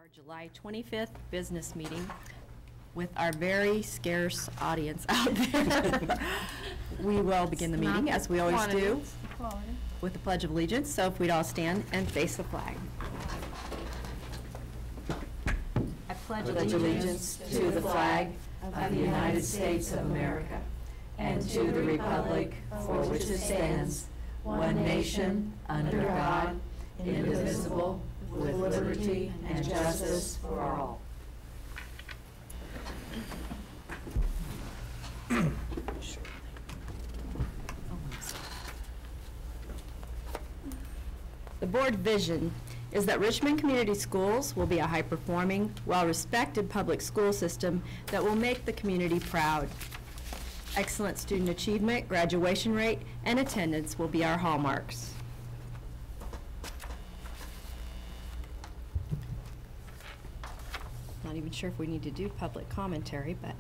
our July 25th business meeting with our very scarce audience out there. We will begin the meeting, as we always do, with the Pledge of Allegiance. So if we'd all stand and face the flag. I pledge allegiance to the flag of the United States of America and to the republic for which it stands, one nation, under God, indivisible, with liberty and justice for all. The board vision is that Richmond Community Schools will be a high-performing, well-respected public school system that will make the community proud. Excellent student achievement, graduation rate, and attendance will be our hallmarks. Not even sure if we need to do public commentary, but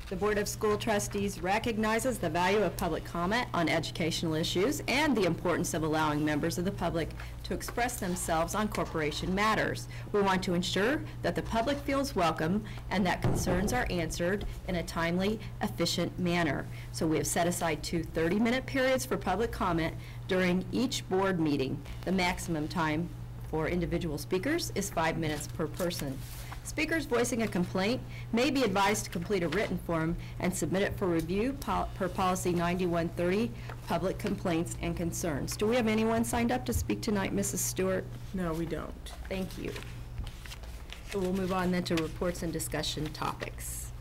the Board of School Trustees recognizes the value of public comment on educational issues and the importance of allowing members of the public to express themselves on corporation matters. We want to ensure that the public feels welcome and that concerns are answered in a timely, efficient manner. So we have set aside two 30-minute periods for public comment during each board meeting. The maximum time for individual speakers is 5 minutes per person. Speakers voicing a complaint may be advised to complete a written form and submit it for review per policy 9130, public complaints and concerns. Do we have anyone signed up to speak tonight, Mrs. Stewart? No, we don't. Thank you. So we'll move on then to reports and discussion topics.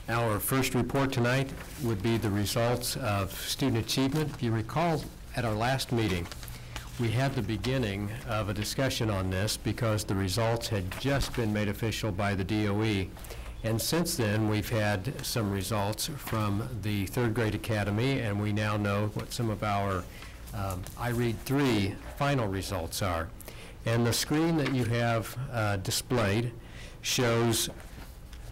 Our first report tonight would be the results of student achievement. If you recall, at our last meeting, we had the beginning of a discussion on this because the results had just been made official by the DOE. And since then, we've had some results from the third grade academy, and we now know what some of our iRead 3 final results are. And the screen that you have displayed shows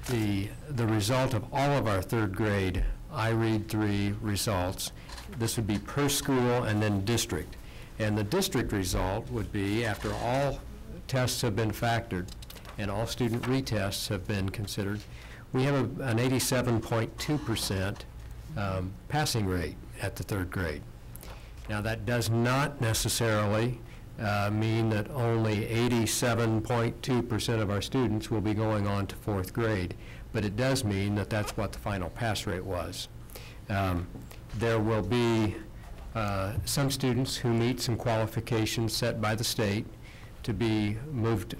the result of all of our third grade iRead 3 results. This would be per school and then district. And the district result would be, after all tests have been factored and all student retests have been considered, we have an 87.2% passing rate at the third grade. Now, that does not necessarily mean that only 87.2% of our students will be going on to fourth grade, but it does mean that that's what the final pass rate was. There will be some students who meet some qualifications set by the state to be moved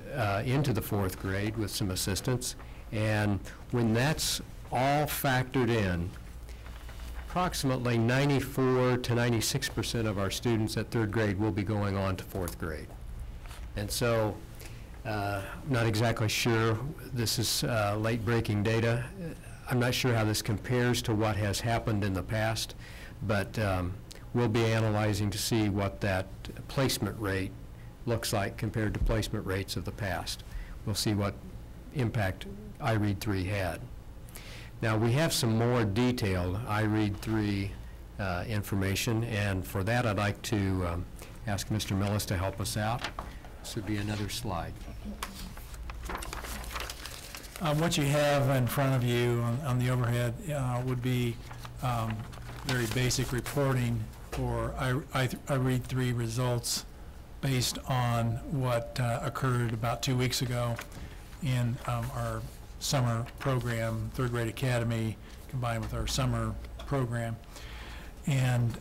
into the fourth grade with some assistance. And when that's all factored in, approximately 94 to 96% of our students at third grade will be going on to fourth grade. And so, not exactly sure, this is late breaking data. I'm not sure how this compares to what has happened in the past, but we'll be analyzing to see what that placement rate looks like compared to placement rates of the past. We'll see what impact iRead 3 had. Now, we have some more detailed iRead 3 information, and for that I'd like to ask Mr. Millis to help us out. This would be another slide. What you have in front of you on the overhead would be very basic reporting for iRead 3 results based on what occurred about 2 weeks ago in our summer program, third grade academy, combined with our summer program. And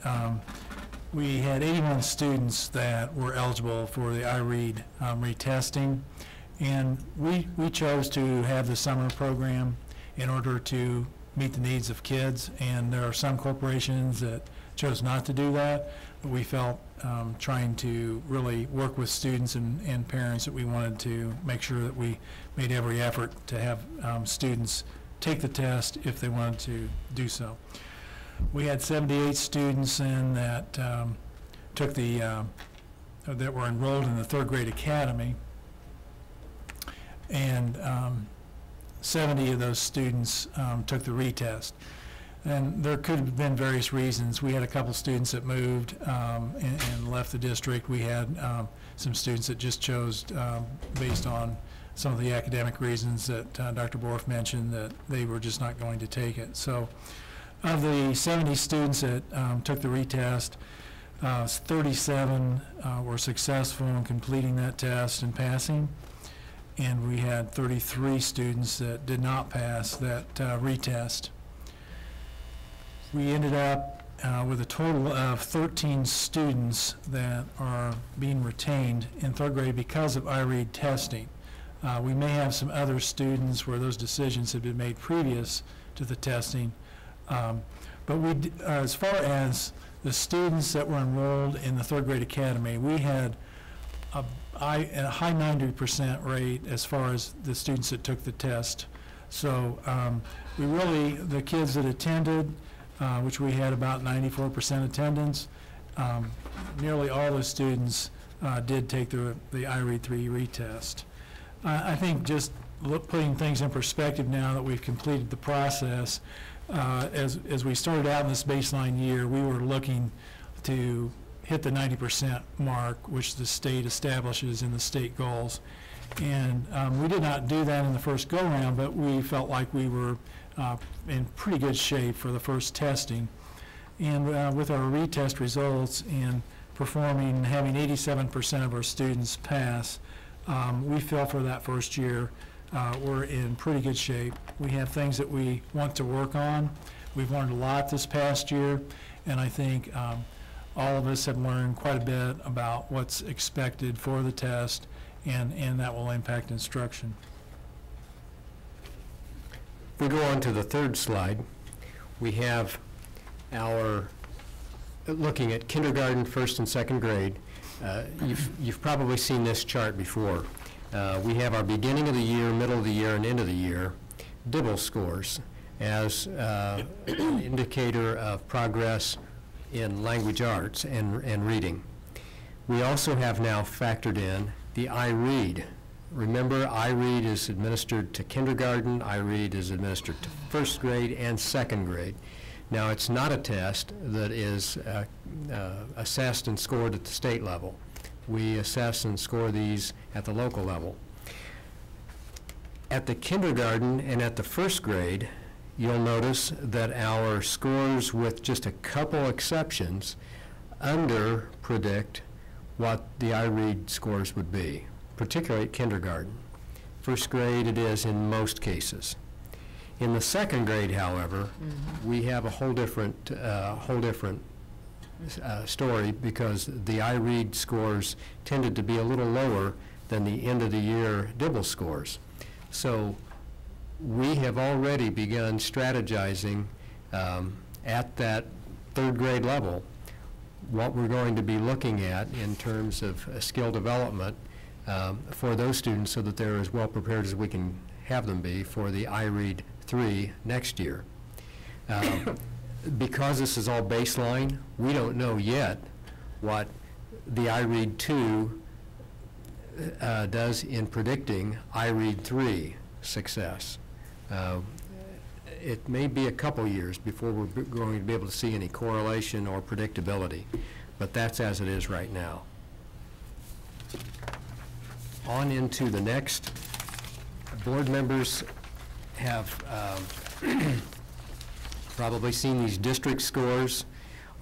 we had 81 students that were eligible for the iRead retesting. And we chose to have the summer program in order to meet the needs of kids. And there are some corporations that chose not to do that, but we felt trying to really work with students and parents that we wanted to make sure that we made every effort to have students take the test if they wanted to do so. We had 78 students in that took the that were enrolled in the third grade academy, and 70 of those students took the retest. And there could have been various reasons. We had a couple students that moved and left the district. We had some students that just chose, based on some of the academic reasons that Dr. Borf mentioned, that they were just not going to take it. So of the 70 students that took the retest, 37 were successful in completing that test and passing. And we had 33 students that did not pass that retest. We ended up with a total of 13 students that are being retained in third grade because of iRead testing. We may have some other students where those decisions have been made previous to the testing. But we, as far as the students that were enrolled in the third grade academy, we had a high 90% rate as far as the students that took the test. So we really, the kids that attended, which we had about 94% attendance, nearly all the students did take the iRead 3 retest. I think just putting things in perspective now that we've completed the process, as we started out in this baseline year, we were looking to hit the 90% mark, which the state establishes in the state goals. And we did not do that in the first go-around, but we felt like we were in pretty good shape for the first testing. And with our retest results and performing, having 87% of our students pass, we feel for that first year we're in pretty good shape. We have things that we want to work on. We've learned a lot this past year, and I think all of us have learned quite a bit about what's expected for the test, and that will impact instruction. If we go on to the third slide, we have our, looking at kindergarten, first and second grade. You've probably seen this chart before. We have our beginning of the year, middle of the year, and end of the year DIBEL scores as an indicator of progress in language arts and reading. We also have now factored in the iRead. Remember, iRead is administered to kindergarten, iRead is administered to first grade and second grade. Now, it's not a test that is assessed and scored at the state level. We assess and score these at the local level. At the kindergarten and at the first grade, you'll notice that our scores, with just a couple exceptions, under-predict what the iRead scores would be, particularly at kindergarten. First grade, it is in most cases. In the second grade, however, we have a whole different story, because the iRead scores tended to be a little lower than the end of the year DIBEL scores. So we have already begun strategizing at that third grade level what we're going to be looking at in terms of skill development for those students, so that they're as well prepared as we can have them be for the iRead 3 next year. Because this is all baseline, we don't know yet what the iRead 2 does in predicting iRead 3 success. It may be a couple years before we're going to be able to see any correlation or predictability, but that's as it is right now. On into the next. Board members have probably seen these district scores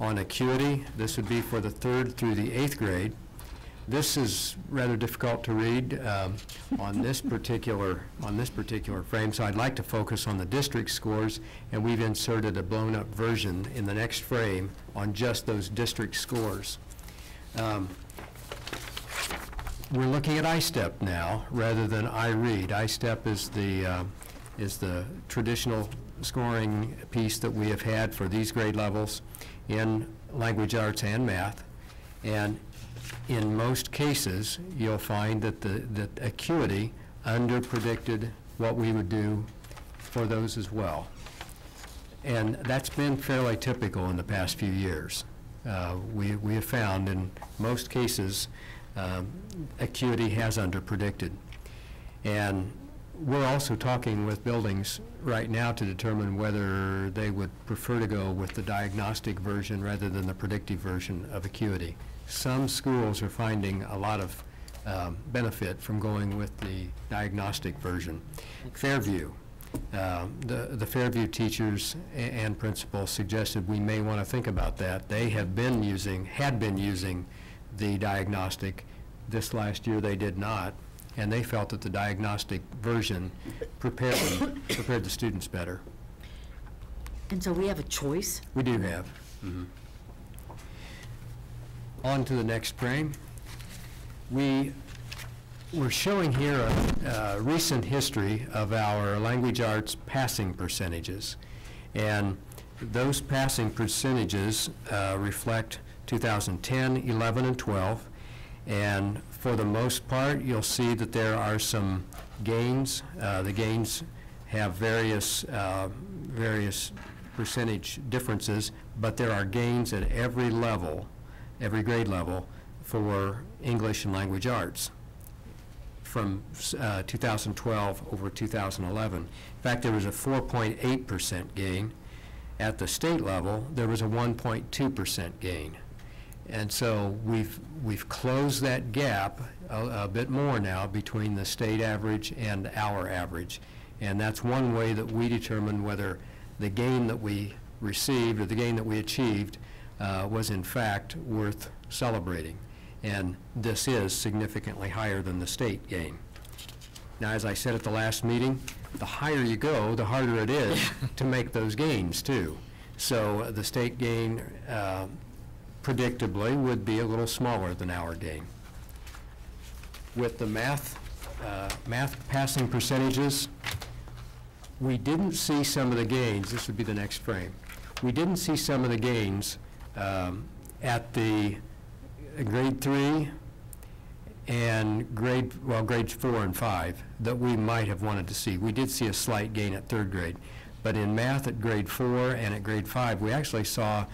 on acuity. This would be for the 3rd through the 8th grade. This is rather difficult to read on this particular frame, so I'd like to focus on the district scores, and we've inserted a blown-up version in the next frame on just those district scores. We're looking at iStep now rather than iRead. iStep is the traditional scoring piece that we have had for these grade levels in language arts and math, and in most cases you'll find that the acuity under-predicted what we would do for those as well, and that's been fairly typical in the past few years. We have found in most cases acuity has under-predicted, and we're also talking with buildings right now to determine whether they would prefer to go with the diagnostic version rather than the predictive version of acuity. Some schools are finding a lot of benefit from going with the diagnostic version. Fairview, the Fairview teachers and principals suggested we may want to think about that. They had been using the diagnostic. This last year they did not, and they felt that the diagnostic version prepared the students better. And so we have a choice? We do have. Mm-hmm. On to the next frame. We're showing here a recent history of our language arts passing percentages. And those passing percentages reflect 2010, 11, and 12. And for the most part, you'll see that there are some gains. The gains have various percentage differences, but there are gains at every level, every grade level, for English and language arts from 2012 over 2011. In fact, there was a 4.8% gain. At the state level, there was a 1.2% gain. And so we've closed that gap a bit more now between the state average and our average. And that's one way that we determine whether the gain that we received or the gain that we achieved was in fact worth celebrating. And this is significantly higher than the state gain. Now, as I said at the last meeting, the higher you go, the harder it is to make those gains too. So the state gain predictably would be a little smaller than our gain. With the math passing percentages, we didn't see some of the gains. This would be the next frame. We didn't see some of the gains at the grade 3 and grades 4 and 5 that we might have wanted to see. We did see a slight gain at 3rd grade, but in math at grade 4 and at grade 5, we actually saw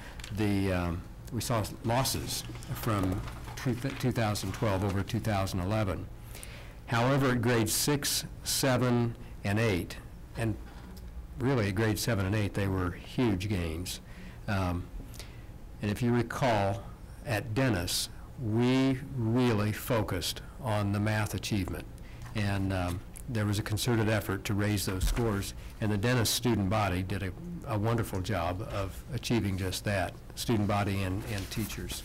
we saw losses from 2012 over 2011. However, at grades 6, 7, and 8, and really at grades 7 and 8, they were huge gains. And if you recall, at Dennis, we really focused on the math achievement. And there was a concerted effort to raise those scores, and the Dennis student body did a wonderful job of achieving just that, student body and teachers.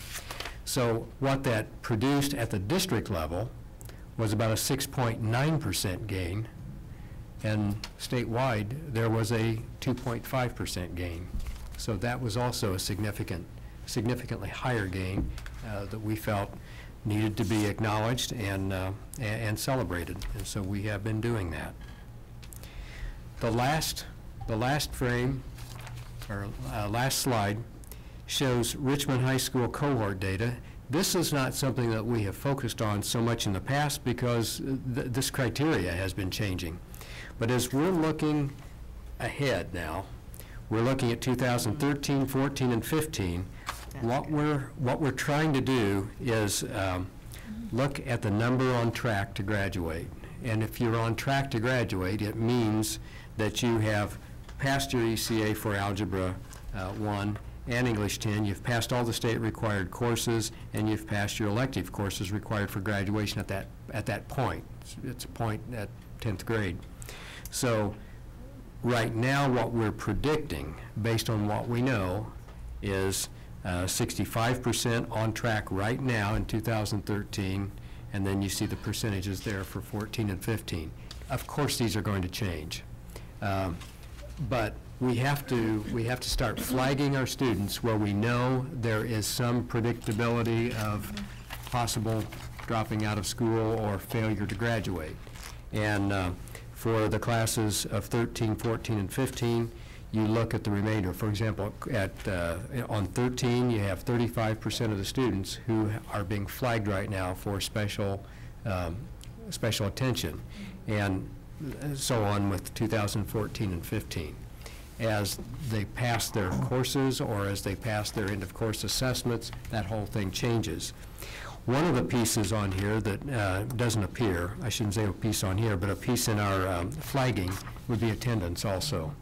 So what that produced at the district level was about a 6.9% gain, and statewide there was a 2.5% gain. So that was also a significantly higher gain that we felt needed to be acknowledged and celebrated, and so we have been doing that. The last frame, or last slide, shows Richmond High School cohort data. This is not something that we have focused on so much in the past because this criteria has been changing. But as we're looking ahead now, we're looking at 2013, 14, and 15. What we're trying to do is look at the number on track to graduate. And if you're on track to graduate, it means that you have passed your ECA for Algebra 1 and English 10, you've passed all the state required courses, and you've passed your elective courses required for graduation at that point. It's a point at 10th grade. So right now what we're predicting, based on what we know, is 65% on track right now in 2013, and then you see the percentages there for 14 and 15. Of course these are going to change, but we have to start flagging our students where we know there is some predictability of possible dropping out of school or failure to graduate. And for the classes of 13, 14, and 15, you look at the remainder. For example, on 13, you have 35% of the students who are being flagged right now for special attention, and so on with 2014 and 15. As they pass their courses or as they pass their end-of-course assessments, that whole thing changes. One of the pieces on here that doesn't appear, I shouldn't say a piece on here, but a piece in our flagging would be attendance also.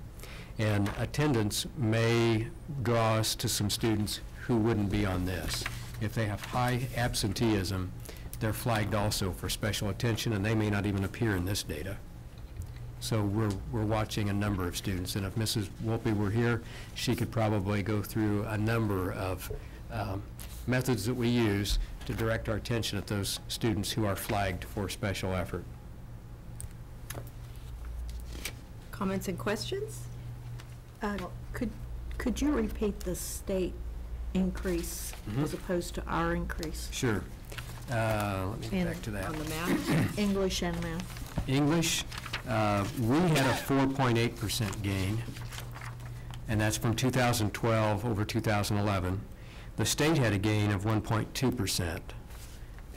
And attendance may draw us to some students who wouldn't be on this. If they have high absenteeism, they're flagged also for special attention, and they may not even appear in this data. So we're watching a number of students, and if Mrs. Wolpe were here, she could probably go through a number of methods that we use to direct our attention at those students who are flagged for special effort. Comments and questions? Could you repeat the state increase as opposed to our increase? Sure. Let me get back to that. On the math? English and math. English, we had a 4.8% gain, and that's from 2012 over 2011. The state had a gain of 1.2%.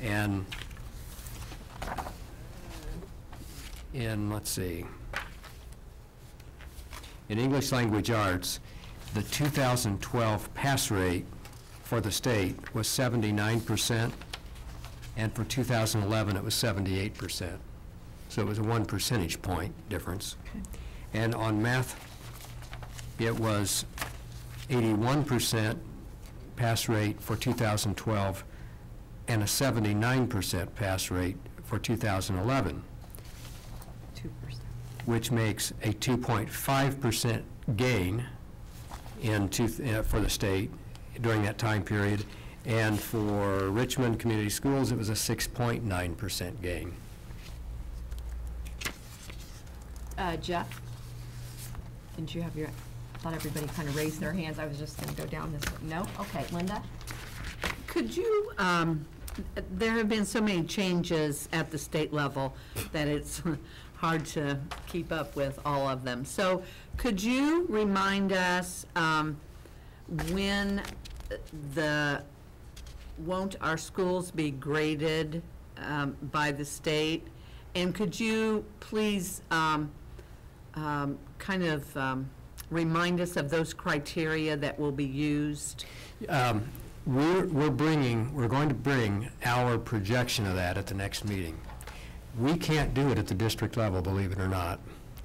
And let's see, in English Language Arts, the 2012 pass rate for the state was 79%, and for 2011 it was 78%. So it was a 1 percentage point difference. Okay. And on math, it was 81% pass rate for 2012 and a 79% pass rate for 2011. 2%. Which makes a 2.5% gain for the state during that time period. And for Richmond Community Schools, it was a 6.9% gain. Jeff? Didn't you have your, I thought everybody kind of raised their hands. I was just going to go down this way. No? Okay, Linda? Could you, there have been so many changes at the state level that it's hard to keep up with all of them. So could you remind us when won't our schools be graded by the state? And could you please kind of remind us of those criteria that will be used? We're going to bring our projection of that at the next meeting. We can't do it at the district level, believe it or not.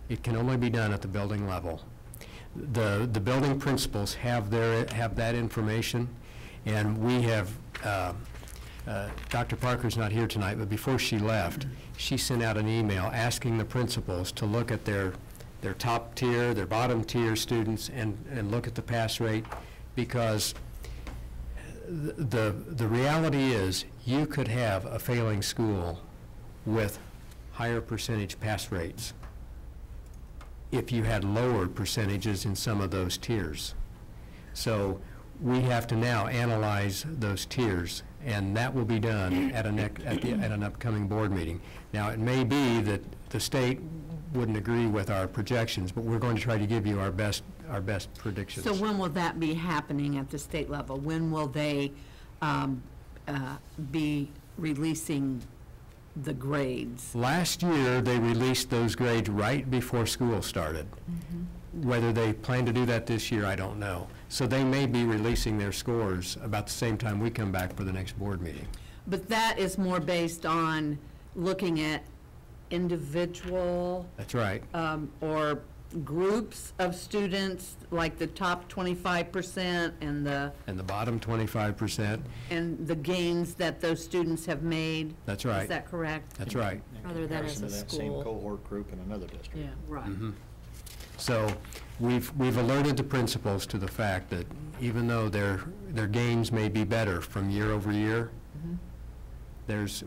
It can only be done at the building level. The building principals have that information, and we have, Dr. Parker's not here tonight, but before she left, she sent out an email asking the principals to look at their top tier, their bottom tier students, and look at the pass rate, because the reality is you could have a failing school with higher percentage pass rates if you had lower percentages in some of those tiers. So we have to now analyze those tiers, and that will be done at an upcoming board meeting. Now, it may be that the state wouldn't agree with our projections, but we're going to try to give you our best predictions. So when will that be happening at the state level? When will they be releasing the grades? Last year, they released those grades right before school started. Whether they plan to do that this year, I don't know. So they may be releasing their scores about the same time we come back for the next board meeting. But that is more based on looking at individual That's right. or groups of students, like the top 25% and the bottom 25%. and the gains that those students have made. That's right. Is that correct? That's right. Rather than as Comparison a to that same school. cohort group in another district. Yeah, right. So we've alerted the principals to the fact that even though their gains may be better from year over year,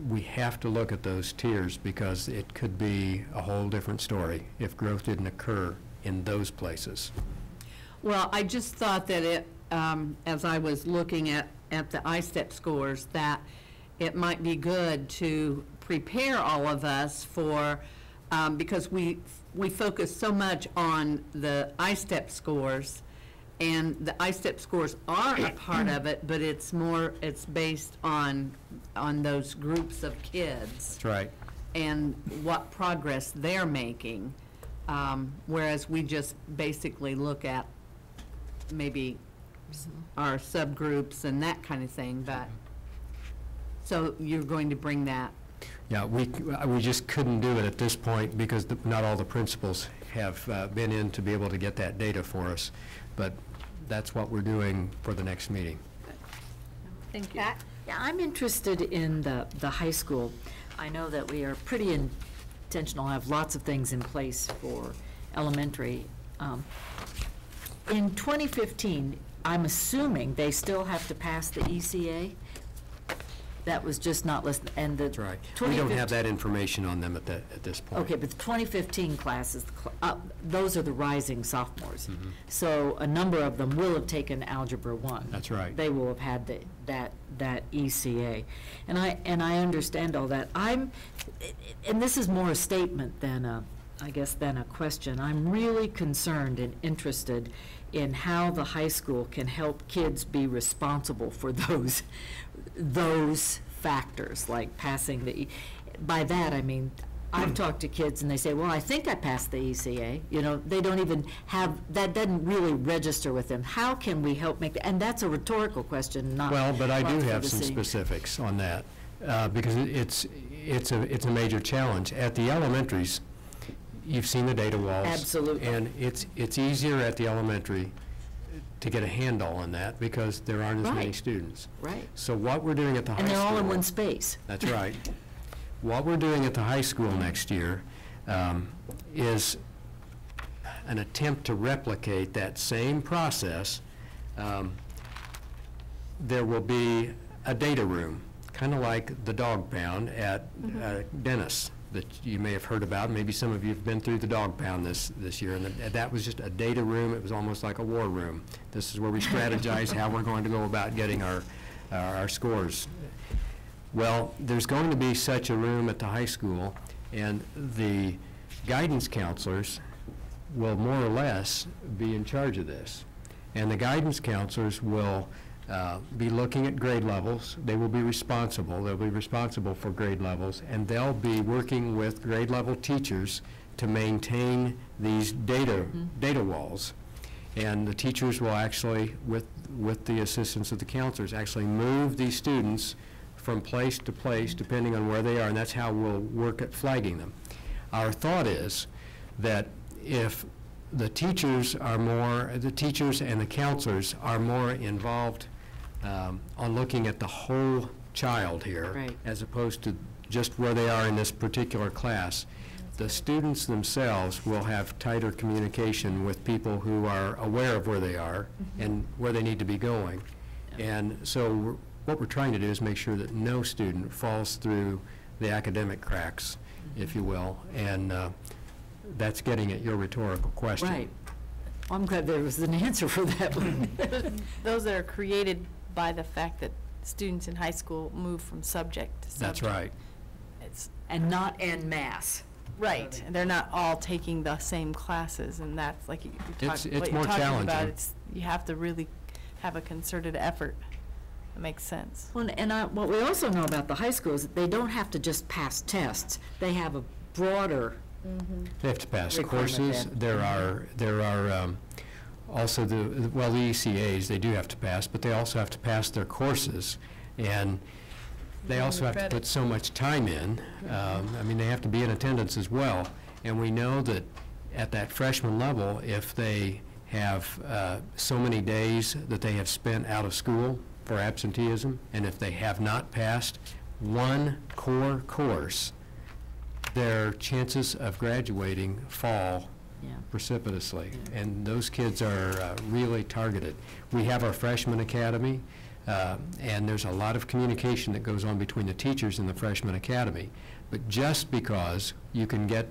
we have to look at those tiers, because it could be a whole different story if growth didn't occur in those places. Well, I just thought that it, as I was looking at the ISTEP scores, that it might be good to prepare all of us for, because we focus so much on the ISTEP scores, and the ISTEP scores are a part of it, but it's based on those groups of kids That's right. and what progress they're making, whereas we just basically look at maybe our subgroups and that kind of thing, but So you're going to bring that? Yeah, we just couldn't do it at this point because not all the principals have been in to be able to get that data for us. But that's what we're doing for the next meeting. Thank you. Yeah, I'm interested in the high school. I know that we are pretty intentional, have lots of things in place for elementary. In 2015, I'm assuming they still have to pass the ECA? That was just not listed, and the... That's right. We don't have that information on them at this point. Okay, but the 2015 classes, those are the rising sophomores. Mm-hmm. So a number of them will have taken Algebra 1. That's right. They will have had that ECA. And I understand all that. And this is more a statement than I guess, than a question. I'm really concerned and interested in how the high school can help kids be responsible for those factors, like passing the, by that I mean, I've talked to kids and they say, well, I think I passed the ECA. You know, they don't even have, that doesn't really register with them. How can we help make that? And that's a rhetorical question, not. Well, but I do for have the some city. specifics on that, because it's a major challenge. At the elementaries, you've seen the data walls. Absolutely. And it's easier at the elementary to get a handle on that because there aren't as many Right. students. Right. So what we're doing at the high school. And they're all in one space. That's right. What we're doing at the high school next year is an attempt to replicate that same process. There will be a data room, kind of like the dog pound at Dennis that you may have heard about. Maybe some of you have been through the dog pound this year, and that was just a data room. It was almost like a war room. This is where we strategize how we're going to go about getting our scores. Well, there's going to be such a room at the high school, and the guidance counselors will more or less be in charge of this. And the guidance counselors will be looking at grade levels. They will be responsible. They'll be responsible for grade levels, and they'll be working with grade level teachers to maintain these data walls. And the teachers will actually, with the assistance of the counselors, actually move these students from place to place depending on where they are, and that's how we'll work at flagging them. Our thought is that if the teachers and the counselors are more involved on looking at the whole child here, Right. as opposed to just where they are in this particular class, the students themselves will have tighter communication with people who are aware of where they are and where they need to be going. And so what we're trying to do is make sure that no student falls through the academic cracks, if you will, and that's getting at your rhetorical question. Right. Well, I'm glad there was an answer for that one. Those that are created by the fact that students in high school move from subject to subject. That's right. It's And not en masse. right, and they're not all taking the same classes, and that's like It's what you're more talking about. challenging. You have to really have a concerted effort. It makes sense. Well, and what we also know about the high school is that they don't have to just pass tests. They have a broader, They have to pass requirement courses. then. There are also the ECAs, they do have to pass, but they also have to pass their courses. And they also have to put so much time in. I mean, they have to be in attendance as well. And we know that at that freshman level, if they have so many days that they have spent out of school for absenteeism, and if they have not passed one core course, their chances of graduating fall yeah. precipitously, and those kids are really targeted. We have our freshman academy, and there's a lot of communication that goes on between the teachers in the freshman academy, but just because you can get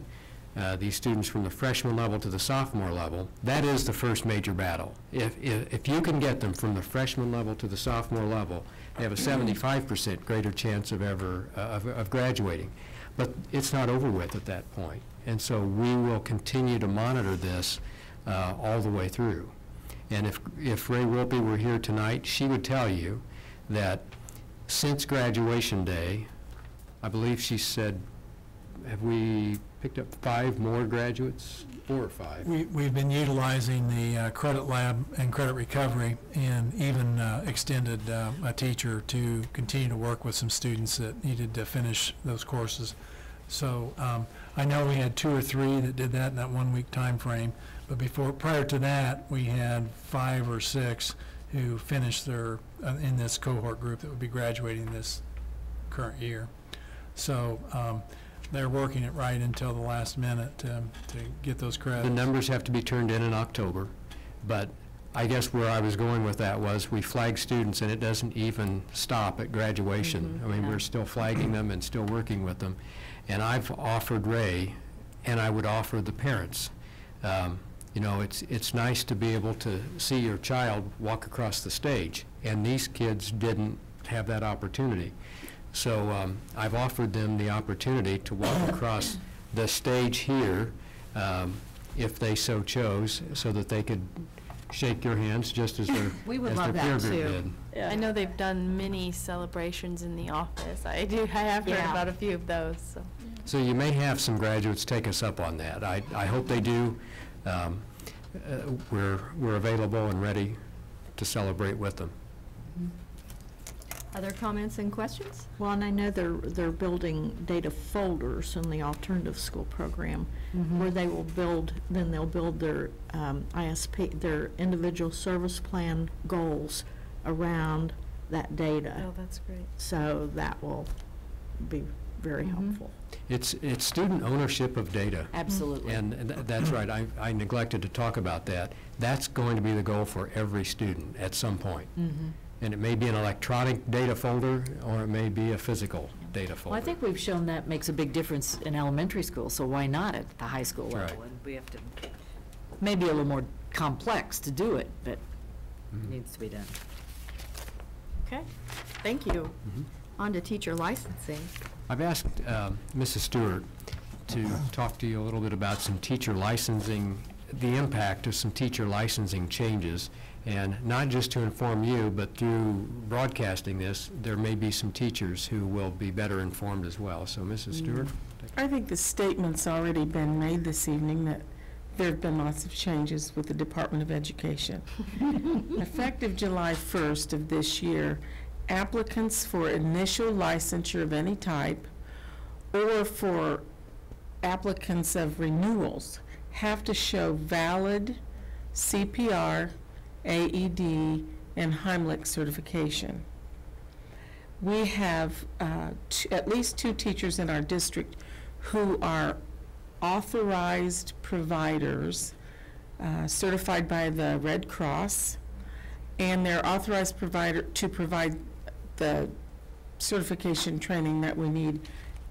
these students from the freshman level to the sophomore level, that is the first major battle. If you can get them from the freshman level to the sophomore level, they have a 75% greater chance of graduating. But it's not over with at that point. And so we will continue to monitor this all the way through. And if Ray Wolpe were here tonight, she would tell you that since graduation day, I believe she said, have we picked up 5 more graduates, 4 or 5. We've been utilizing the credit lab and credit recovery, and even extended a teacher to continue to work with some students that needed to finish those courses. So I know we had 2 or 3 that did that in that 1-week time frame, but prior to that, we had 5 or 6 who finished their in this cohort group that would be graduating this current year. So they're working it right until the last minute to get those credits. The numbers have to be turned in October, but I guess where I was going with that was we flag students, and it doesn't even stop at graduation. I mean, we're still flagging them and still working with them. And I've offered Ray, and I would offer the parents, you know, it's nice to be able to see your child walk across the stage, and these kids didn't have that opportunity. So I've offered them the opportunity to walk across the stage here, if they so chose, so that they could shake your hands just as their, We would as love their peer that, group too. did. I know they've done many celebrations in the office. I have heard Yeah. about a few of those, so. So you may have some graduates take us up on that. I hope they do. We're available and ready to celebrate with them. Other comments and questions? Well, and I know they're building data folders in the alternative school program where they will build, then they'll build their ISP, their individual service plan goals around that data. Oh, that's great. So that will be very helpful. It's student ownership of data. Absolutely. And that's right. I neglected to talk about that. That's going to be the goal for every student at some point. And it may be an electronic data folder, or it may be a physical data folder. Well, I think we've shown that makes a big difference in elementary school, so why not at the high school level? Right. And we have to, maybe a little more complex to do it, but it needs to be done. Okay, thank you. On to teacher licensing. I've asked Mrs. Stewart to talk to you a little bit about some teacher licensing, the impact of some teacher licensing changes. And not just to inform you, but through broadcasting this, there may be some teachers who will be better informed as well. So, Mrs. Stewart? I think the statement's already been made this evening that there have been lots of changes with the Department of Education. Effective July 1st of this year, applicants for initial licensure of any type or for applicants of renewals have to show valid CPR, AED, and Heimlich certification. We have at least 2 teachers in our district who are authorized providers, certified by the Red Cross, and they're authorized provider to provide the certification training that we need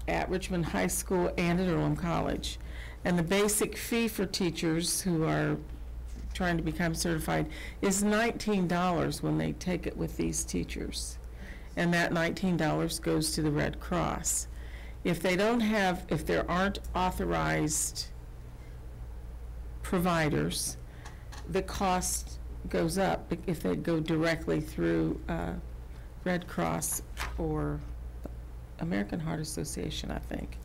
at Richmond High School and at Earlham College. And the basic fee for teachers who are trying to become certified is $19 when they take it with these teachers. And that $19 goes to the Red Cross. If they don't have, if there aren't authorized providers, the cost goes up if they go directly through Red Cross or American Heart Association, I think.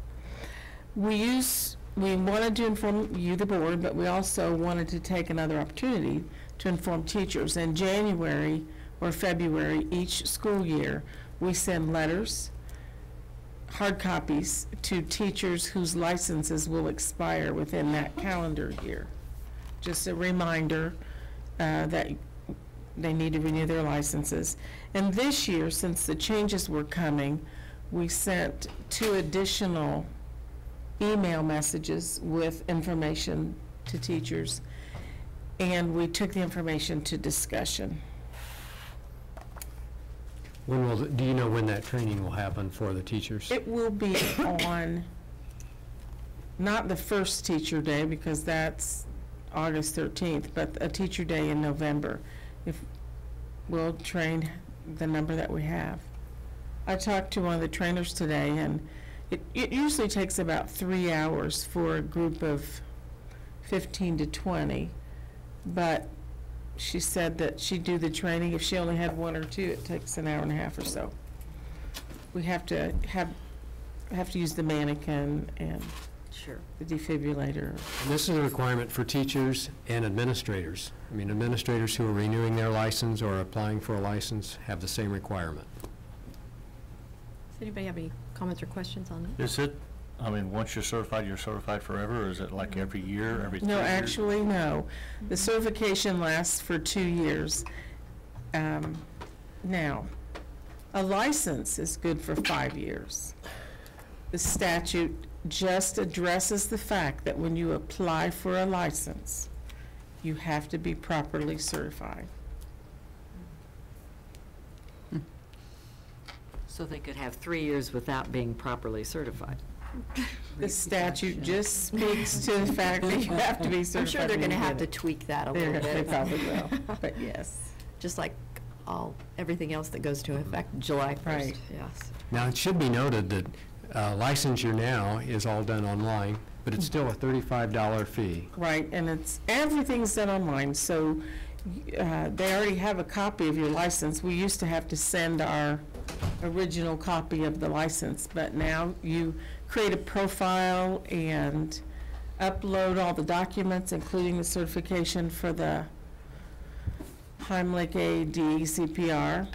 We wanted to inform you, the board, but we also wanted to take another opportunity to inform teachers. In January or February each school year, we send letters, hard copies, to teachers whose licenses will expire within that calendar year. Just a reminder that they need to renew their licenses. And this year, since the changes were coming, we sent 2 additional email messages with information to teachers, and we took the information to discussion. Do you know when that training will happen for the teachers? It will be on, not the first teacher day, because that's August 13th, but a teacher day in November. We'll train the number that we have. I talked to one of the trainers today, and it usually takes about 3 hours for a group of 15 to 20, but she said that she'd do the training. If she only had 1 or 2, it takes an hour and a half or so. We have to use the mannequin and Sure. the defibrillator. And this is a requirement for teachers and administrators. I mean, administrators who are renewing their license or applying for a license have the same requirement. Does anybody have any comments or questions on that? Is it, I mean, once you're certified forever, or is it like every year, every 3 No, years? actually, no. The certification lasts for 2 years. Now, a license is good for 5 years. The statute just addresses the fact that when you apply for a license, you have to be properly certified. So they could have 3 years without being properly certified. The statute just speaks to the fact that you have to be certified. I'm sure they're going to when you have to get it. tweak that a They're- little They bit. probably will, but yes. Just like everything else that goes to effect July 1st. Right. Yes. Now, it should be noted that licensure now is all done online, but it's still a $35 fee. Right, and everything's done online, so they already have a copy of your license. We used to have to send our original copy of the license, but now you create a profile and upload all the documents, including the certification for the Heimlich AED CPR,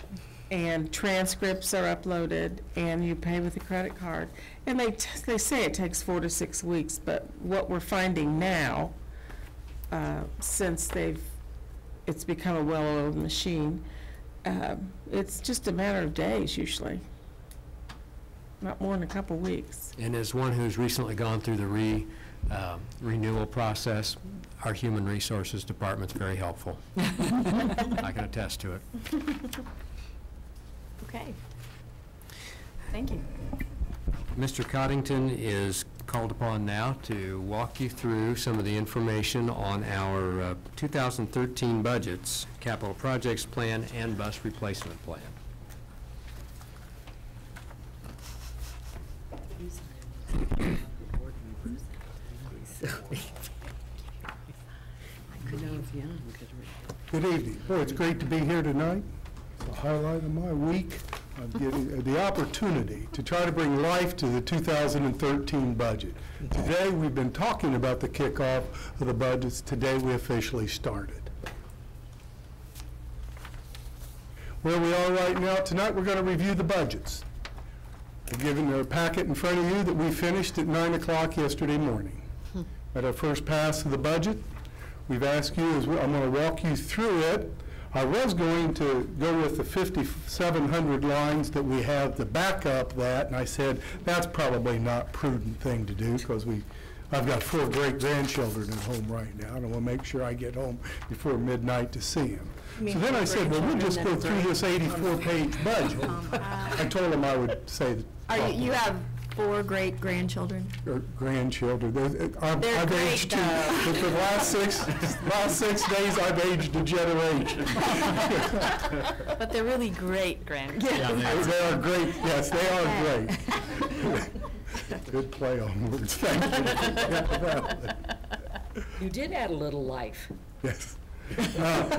and transcripts are uploaded, and you pay with a credit card. And they say it takes 4 to 6 weeks, but what we're finding now, since it's become a well-oiled machine, it's just a matter of days usually, not more than a couple weeks. And as one who's recently gone through the renewal process, our Human Resources Department's very helpful. I can attest to it. Okay. Thank you. Mr. Coddington is called upon now to walk you through some of the information on our 2013 budgets, capital projects plan, and bus replacement plan. Good evening. Boy, it's great to be here tonight. It's a highlight of my week of getting the opportunity to try to bring life to the 2013 budget. Today, we've been talking about the kickoff of the budgets. Today, we officially started. Where we are right now, tonight, we're going to review the budgets. I've given a packet in front of you that we finished at 9 o'clock yesterday morning. At our first pass of the budget, we've asked you, I'm going to walk you through it. I was going to go with the 5,700 lines that we have to back up that, and I said, that's probably not a prudent thing to do because I've got 4 great-grandchildren at home right now, and I want to make sure I get home before midnight to see them. So then I said, well, we'll just go through this 84-page budget. I told them I would say that. You have 4 great-grandchildren? Or grandchildren. I've great, aged for the last six days, I've aged a generation. But they're really great grandkids. They are great. Yes, they are great. Good play on words. Thank you. You did add a little life. Yes.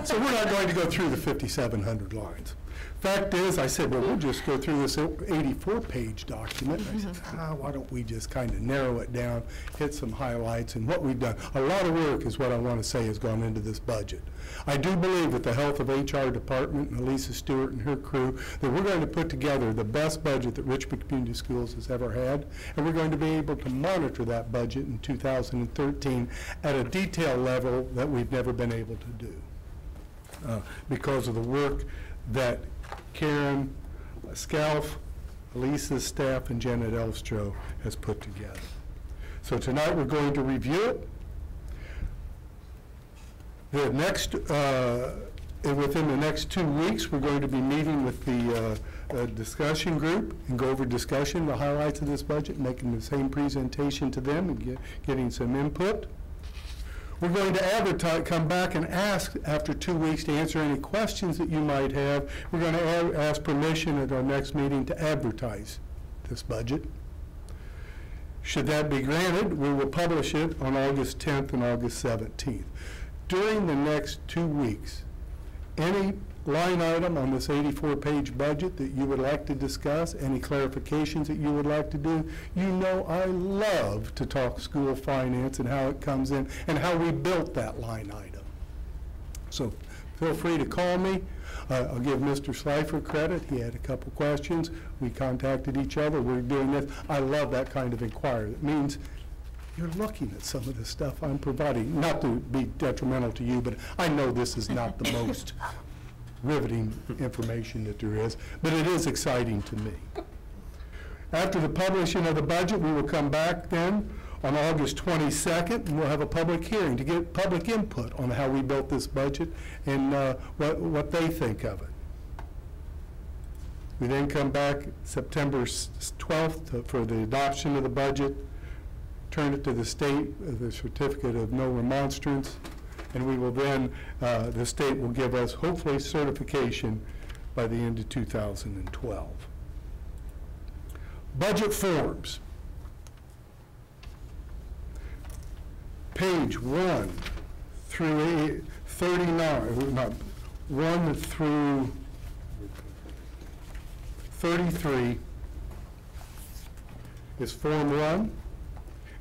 So we're not going to go through the 5,700 lines. Fact is, I said, well, we'll just go through this 84-page document. I said, why don't we just kind of narrow it down, hit some highlights, and what we've done. A lot of work is what I want to say has gone into this budget. I do believe with the help of HR department and Elisa Stewart and her crew that we're going to put together the best budget that Richmond Community Schools has ever had, and we're going to be able to monitor that budget in 2013 at a detail level that we've never been able to do because of the work that Karen Scalf, Elisa's staff, and Janet Elstro has put together. So tonight we're going to review it. The next, within the next 2 weeks, we're going to be meeting with the discussion group and go over discussion, the highlights of this budget, making the same presentation to them and getting some input. We're going to advertise, come back and ask after 2 weeks to answer any questions that you might have. We're going to ask permission at our next meeting to advertise this budget. Should that be granted, we will publish it on August 10th and August 17th. During the next 2 weeks, any line item on this 84-page budget that you would like to discuss, any clarifications that you would like to do, you know I love to talk school finance and how it comes in and how we built that line item. So feel free to call me. I'll give Mr. Schleifer credit. He had a couple questions. We contacted each other. We're doing this. I love that kind of inquiry. It means you're looking at some of the stuff I'm providing, not to be detrimental to you, but I know this is not the most riveting information that there is, but it is exciting to me. After the publishing of the budget, we will come back then on August 22nd, and we'll have a public hearing to get public input on how we built this budget and what they think of it. We then come back September 12th for the adoption of the budget, turn it to the state, the certificate of no remonstrance, and we will then, the state will give us hopefully certification by the end of 2012. Budget forms. Page 1 through 39, not 1 through 33 is Form 1.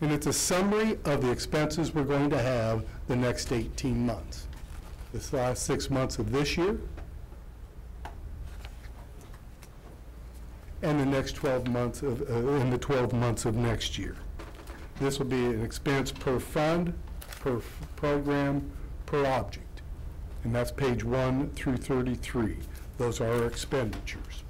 And it's a summary of the expenses we're going to have the next 18 months. This last 6 months of this year and the next 12 months of, in the 12 months of next year. This will be an expense per fund, per program, per object. And that's page 1 through 33. Those are our expenditures.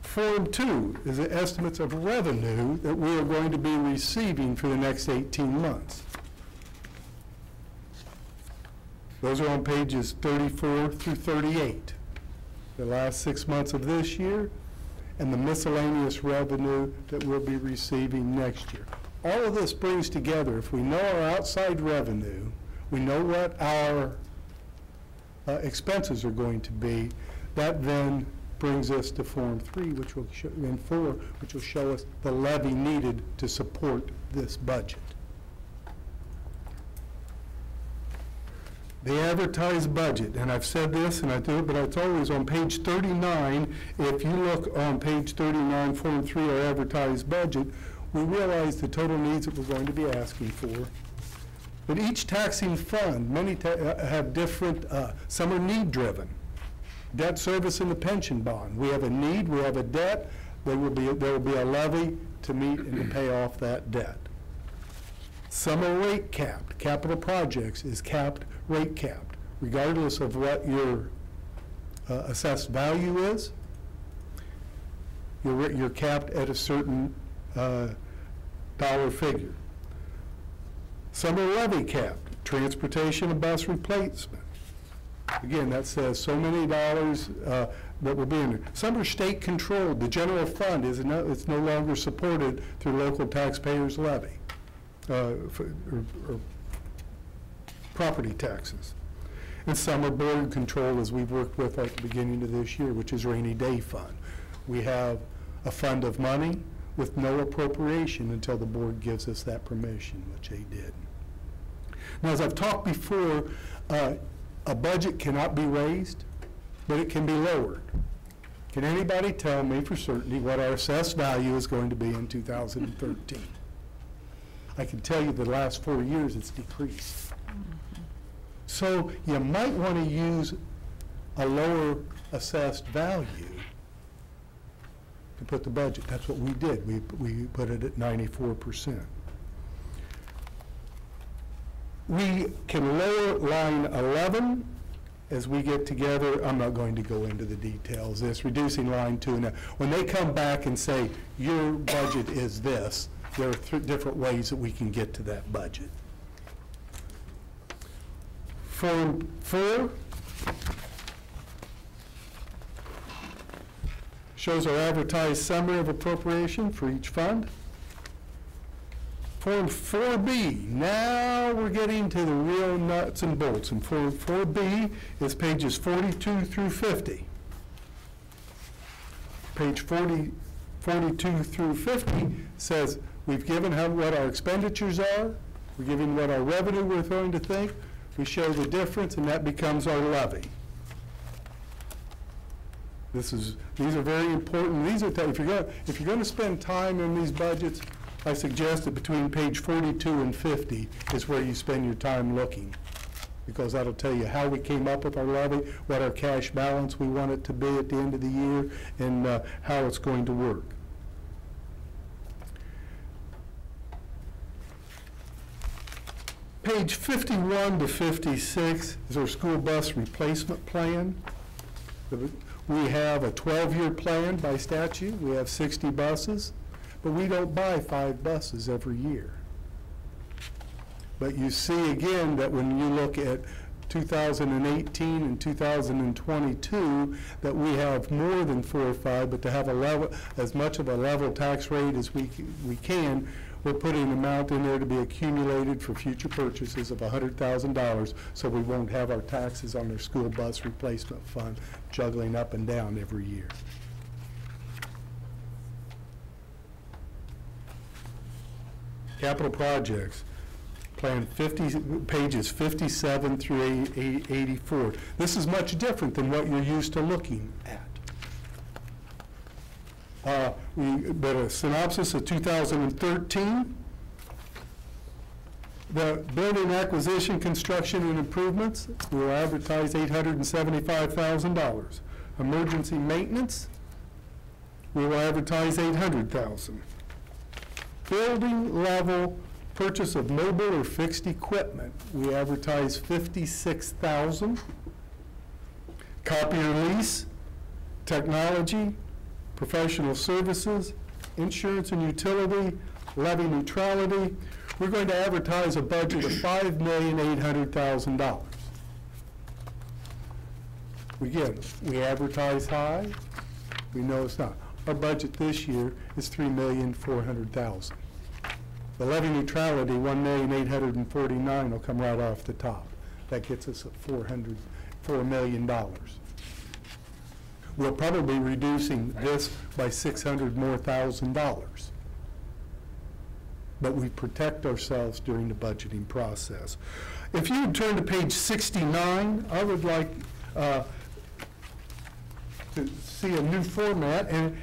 Form 2 is the estimates of revenue that we are going to be receiving for the next 18 months. Those are on pages 34 through 38. The last 6 months of this year and the miscellaneous revenue that we'll be receiving next year. All of this brings together, if we know our outside revenue, we know what our expenses are going to be, that then brings us to Form 3, which will show, and 4, which will show us the levy needed to support this budget. The advertised budget, and I've said this and I do it, but it's always on page 39. If you look on page 39, Form 3, our advertised budget, we realize the total needs that we're going to be asking for. But each taxing fund, many have different, some are need-driven. Debt service and the pension bond. We have a need, we have a debt, there will be a levy to meet and to pay off that debt. Some are rate capped. Capital projects is capped, rate capped. Regardless of what your assessed value is, you're capped at a certain dollar figure. Some are levy capped. Transportation and bus replacement. Again, that says so many dollars that will be in there. Some are state controlled. The general fund it's no longer supported through local taxpayers' levy or property taxes. And some are board controlled, as we've worked with at the beginning of this year, which is rainy day fund. We have a fund of money with no appropriation until the board gives us that permission, which they did. Now, as I've talked before, a budget cannot be raised, but it can be lowered. Can anybody tell me for certainty what our assessed value is going to be in 2013? I can tell you the last 4 years it's decreased. So you might want to use a lower assessed value to put the budget. That's what we did. We put it at 94%. We can lower line 11 as we get together. I'm not going to go into the details. This reducing line 2. Now, when they come back and say your budget is this, there are different ways that we can get to that budget. Form 4 shows our advertised summary of appropriation for each fund. Form 4B, now we're getting to the real nuts and bolts. And Form 4B is pages 42 through 50. Page 42 through 50 says we've given what our expenditures are, We're giving what our revenue we're going to think. We show the difference, and that becomes our levy. These are very important. These are, if you're going to spend time in these budgets, I suggest that between page 42 and 50 is where you spend your time looking, because that'll tell you how we came up with our levy, what our cash balance we want it to be at the end of the year, and how it's going to work. Page 51 to 56 is our school bus replacement plan. We have a 12-year plan by statute. We have 60 buses, but we don't buy 5 buses every year. But you see again that when you look at 2018 and 2022, that we have more than 4 or 5, but to have a level, as much of a level tax rate as we can, we're putting an amount in there to be accumulated for future purchases of $100,000, so we won't have our taxes on their school bus replacement fund juggling up and down every year. Capital projects, plan 50, pages 57 through 84. This is much different than what you're used to looking at. But a synopsis of 2013. The building acquisition, construction, and improvements, we will advertise $875,000. Emergency maintenance, we will advertise $800,000. Building level purchase of mobile or fixed equipment, we advertise $56,000. Copier lease, technology, professional services, insurance and utility, levy neutrality. We're going to advertise a budget of $5,800,000. Again, we advertise high. We know it's not. Our budget this year is $3,400,000. The levy neutrality, $1,849,000 will come right off the top. That gets us at $4 million. We'll probably be reducing this by $600,000 more. But we protect ourselves during the budgeting process. If you would turn to page 69, I would like to see a new format, and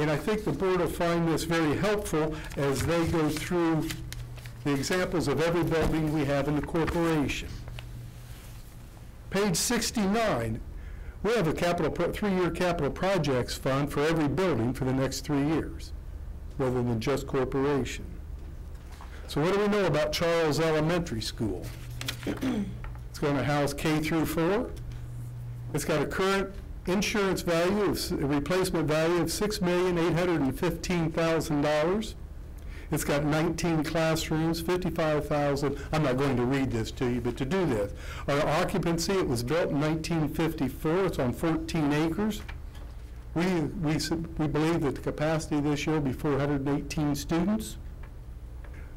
I think the board will find this very helpful as they go through the examples of every building we have in the corporation. Page 69, we have a 3-year capital projects fund for every building for the next 3 years, rather than just corporation. So what do we know about Charles Elementary School? It's going to house K through 4. It's got a current insurance value, replacement value of $6,815,000. It's got 19 classrooms, 55,000. I'm not going to read this to you, but to do this. Our occupancy, it was built in 1954. It's on 14 acres. We believe that the capacity this year will be 418 students.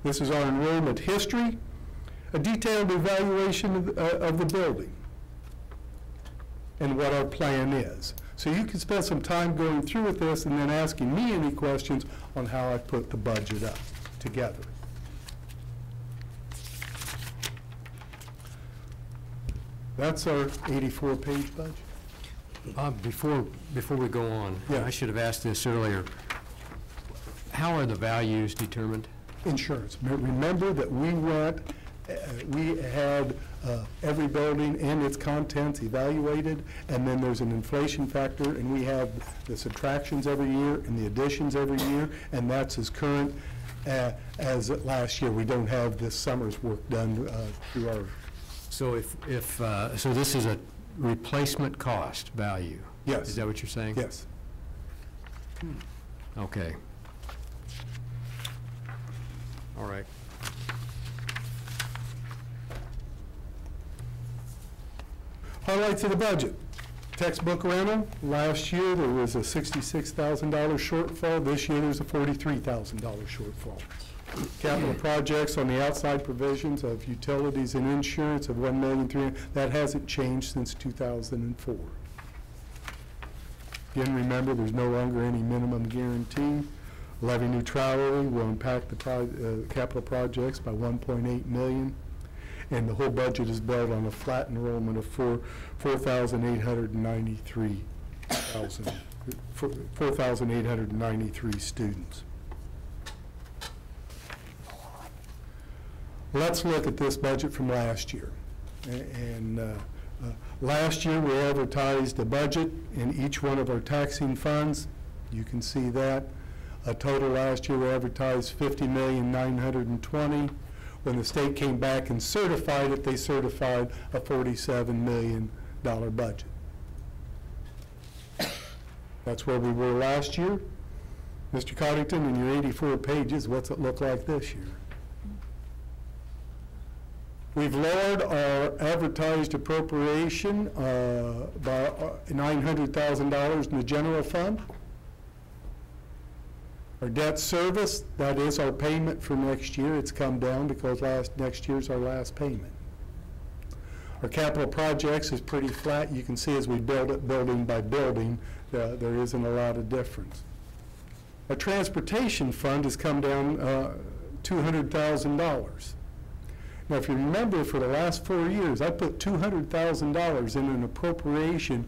This is our enrollment history, a detailed evaluation of the building, and what our plan is. So you can spend some time going through with this and then asking me any questions on how I put the budget up together. That's our 84-page budget. Before we go on, Yeah. I should have asked this earlier. How are the values determined? Insurance. Remember that we had every building and its contents evaluated, and then there's an inflation factor, and we have the subtractions every year and the additions every year, and that's as current as last year. We don't have this summer's work done through our. So so this is a replacement cost value? Yes. Is that what you're saying? Yes. Okay. All right. Highlights of the budget. Textbook rental, last year there was a $66,000 shortfall. This year there's a $43,000 shortfall. Capital projects on the outside provisions of utilities and insurance of $1,300,000. That hasn't changed since 2004. Again, remember, there's no longer any minimum guarantee. Levy neutrality will impact the capital projects by $1.8 million, and the whole budget is built on a flat enrollment of 4,893 students. Let's look at this budget from last year. Last year, we advertised a budget in each one of our taxing funds. You can see that. A total last year, we advertised $50,920,000. When the state came back and certified it, they certified a $47 million budget. That's where we were last year. Mr. Coddington, in your 84 pages, what's it look like this year? We've lowered our advertised appropriation by $900,000 in the general fund. Our debt service, that is our payment for next year, it's come down because next year's our last payment. Our capital projects is pretty flat. You can see as we build it building by building, there isn't a lot of difference. Our transportation fund has come down $200,000. Now, if you remember, for the last 4 years, I put $200,000 in an appropriation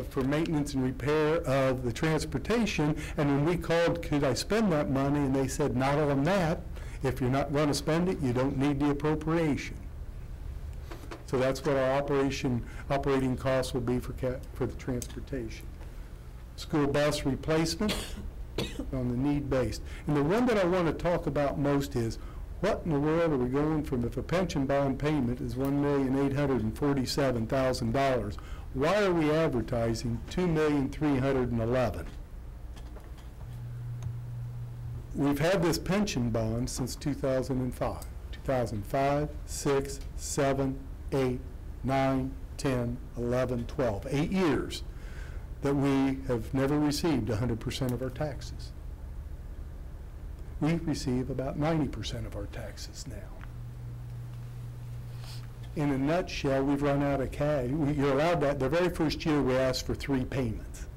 for maintenance and repair of the transportation, and when we called, could I spend that money, and they said, not on that. If you're not going to spend it, you don't need the appropriation. So that's what our operating costs will be for the transportation. School bus replacement on the need-based. And the one that I want to talk about most is, what in the world are we going from, if a pension bond payment is $1,847,000, why are we advertising $2,311,000? We've had this pension bond since 2005. 2005, 6, 7, 8, 9, 10, 11, 12. 8 years that we have never received 100% of our taxes. We receive about 90% of our taxes now. In a nutshell, we've run out of cash. You're allowed that. The very first year we asked for 3 payments.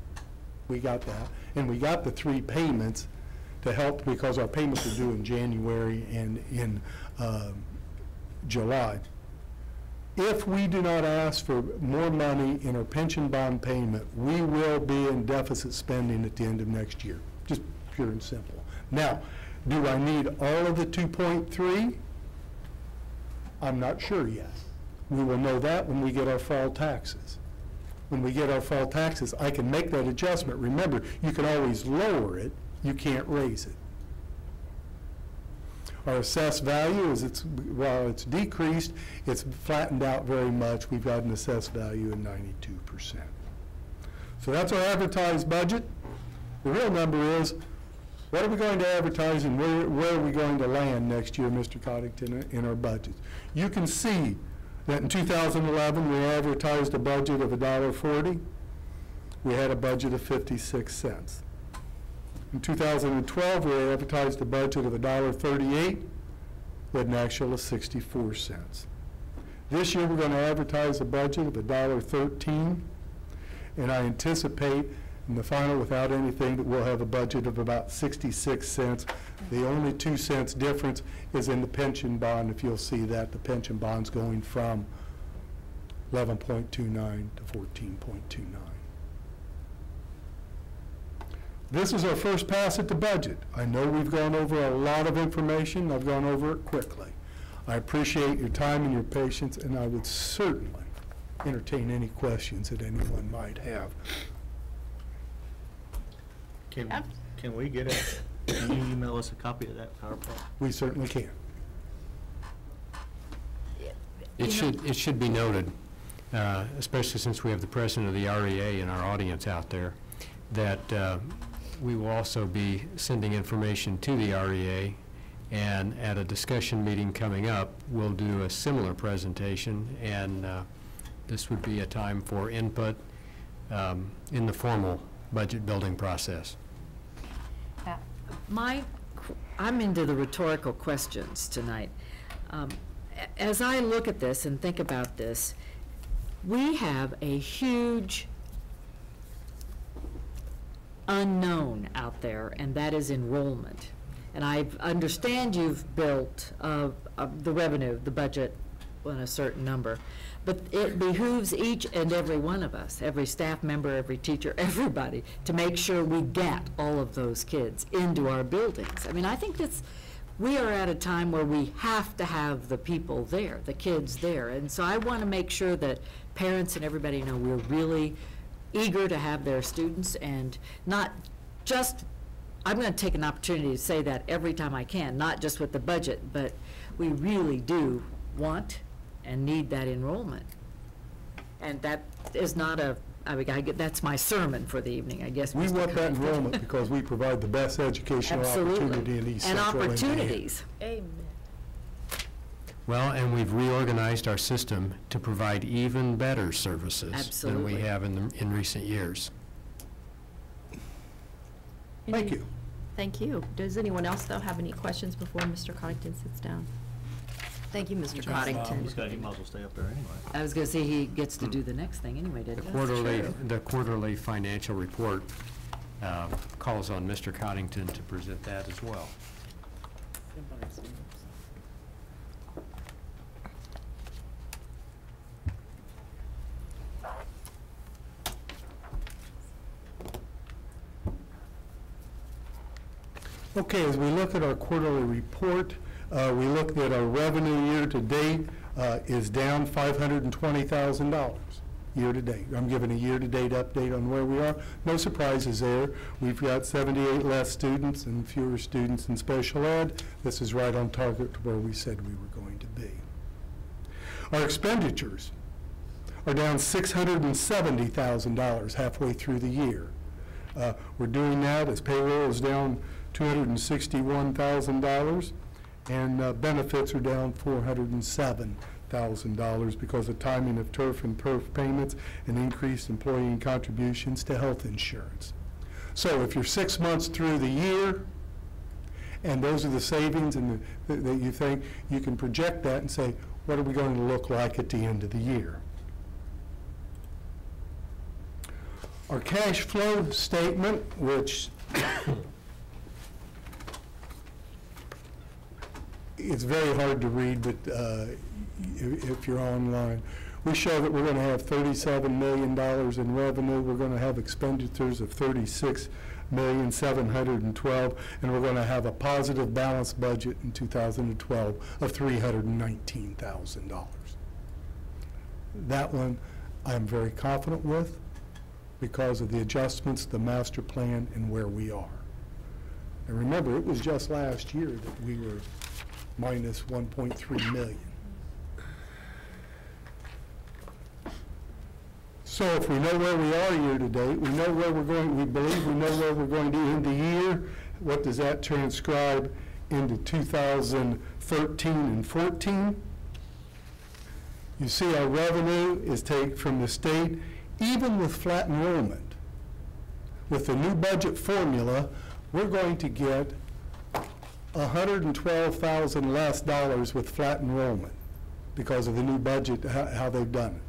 We got that. And we got the 3 payments to help because our payments are due in January and in July. If we do not ask for more money in our pension bond payment, we will be in deficit spending at the end of next year. Just pure and simple. Now, do I need all of the 2.3? I'm not sure yet. We will know that when we get our fall taxes. When we get our fall taxes, I can make that adjustment. Remember, you can always lower it, you can't raise it. Our assessed value is, while it's decreased, it's flattened out very much. We've got an assessed value of 92%. So that's our advertised budget. The real number is, what are we going to advertise and where are we going to land next year, Mr. Coddington, in our budget? You can see that in 2011, we advertised a budget of $1.40. We had a budget of 56 cents. In 2012, we advertised a budget of $1.38 with an actual of 64 cents. This year, we're going to advertise a budget of $1.13, and I anticipate in the final, without anything, that we'll have a budget of about 66 cents. The only 2 cents difference is in the pension bond. If you'll see that, the pension bond's going from 11.29 to 14.29. This is our first pass at the budget. I know we've gone over a lot of information. I've gone over it quickly. I appreciate your time and your patience, and I would certainly entertain any questions that anyone might have. Can we get can you email us a copy of that PowerPoint? We certainly can. It should be noted, especially since we have the president of the REA in our audience out there, that we will also be sending information to the REA, and at a discussion meeting coming up, we'll do a similar presentation, and this would be a time for input in the formal budget building process. I'm into the rhetorical questions tonight. As I look at this and think about this, we have a huge unknown out there, and that is enrollment. And I understand you've built the revenue, the budget, on a certain number, but it behooves each and every one of us, every staff member, every teacher, everybody, to make sure we get all of those kids into our buildings. I mean, I think we are at a time where we have to have the people there, the kids there. And so I want to make sure that parents and everybody know we're really eager to have their students, and not just, I'm going to take an opportunity to say that every time I can, not just with the budget, but we really do want and need that enrollment. And that is not that's my sermon for the evening, I guess. We Mr. want that Connington. enrollment because we provide the best educational opportunity in East And Central Indiana. opportunities. Amen. Well, and we've reorganized our system to provide even better services than we Absolutely. have in recent years. Thank you. Thank you. Does anyone else, though, have any questions before Mr. Coddington sits down? Thank you, Mr. Coddington. He might as well stay up there anyway. I was going to say he gets to do the next thing anyway, didn't he? The quarterly financial report calls on Mr. Coddington to present that as well. Okay, as we look at our quarterly report, we looked at our revenue year-to-date is down $520,000 year-to-date. I'm giving a year-to-date update on where we are. No surprises there. We've got 78 less students and fewer students in special ed. This is right on target to where we said we were going to be. Our expenditures are down $670,000 halfway through the year. We're doing that as payroll is down $261,000, and benefits are down $407,000 because of timing of turf and perf payments and increased employee contributions to health insurance. So if you're 6 months through the year, and those are the savings and that you think, you can project that and say, what are we going to look like at the end of the year? Our cash flow statement, which it's very hard to read, but if you're online, we show that we're going to have $37 million in revenue. We're going to have expenditures of $36,712,000, and we're going to have a positive balanced budget in 2012 of $319,000. That one I'm very confident with because of the adjustments, the master plan, and where we are. And remember, it was just last year that we were minus 1.3 million. So if we know where we are year to date, we know where we're going, we believe we know where we're going to end the year, what does that transcribe into 2013 and 14? You see our revenue is taken from the state, even with flat enrollment. With the new budget formula, we're going to get $112,000 less dollars with flat enrollment because of the new budget, how they've done it.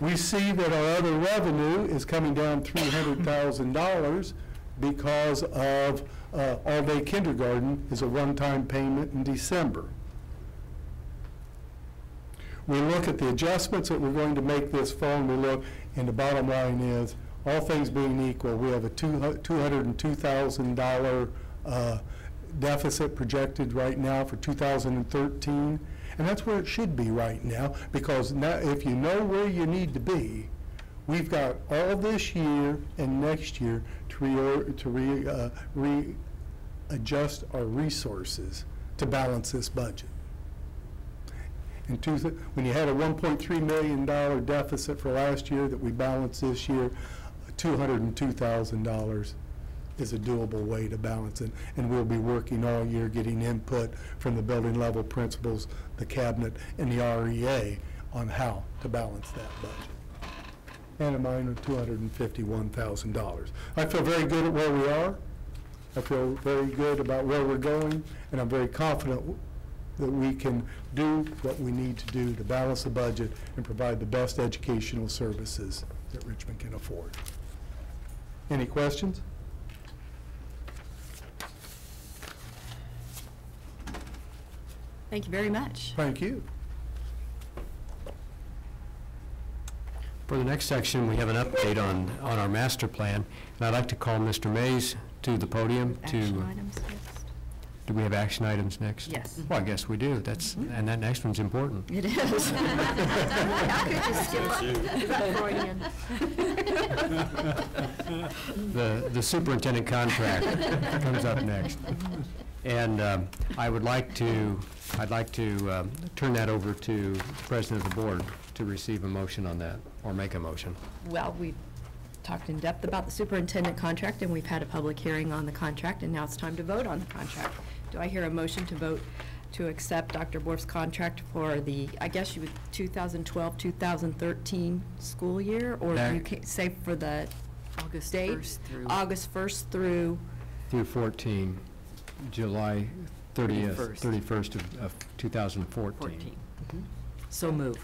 We see that our other revenue is coming down $300,000 because of all-day kindergarten is a one-time payment in December. We look at the adjustments that we're going to make this fall, and we look, and the bottom line is, all things being equal, we have a $202,000 deficit projected right now for 2013, and that's where it should be right now, because now if you know where you need to be, we've got all this year and next year to readjust our resources to balance this budget. When you had a $1.3 million deficit for last year that we balanced this year, $202,000 is a doable way to balance it, and we'll be working all year getting input from the building level principals, the cabinet, and the REA on how to balance that budget. And a minor $251,000. I feel very good at where we are. I feel very good about where we're going, and I'm very confident that we can do what we need to do to balance the budget and provide the best educational services that Richmond can afford. Any questions? Thank you very much. Thank you. For the next section, we have an update on our master plan, and I'd like to call Mr. Mays to the podium to... Action items next. Do we have action items next? Yes. Well, I guess we do. That's, and that next one's important. It is. How could you skip up? Is that Freudian? The superintendent contract comes up next. And I'd like to turn that over to the president of the board to receive a motion on that, or make a motion. Well, we talked in depth about the superintendent contract, and we've had a public hearing on the contract, and now it's time to vote on the contract. Do I hear a motion to vote to accept Dr. Borf's contract for the, I guess you would, 2012-2013 school year? Or you can say for the August date? 1st through... August 1st through? Through 14, July 30th, 31st. 31st of 2014. 14. So move.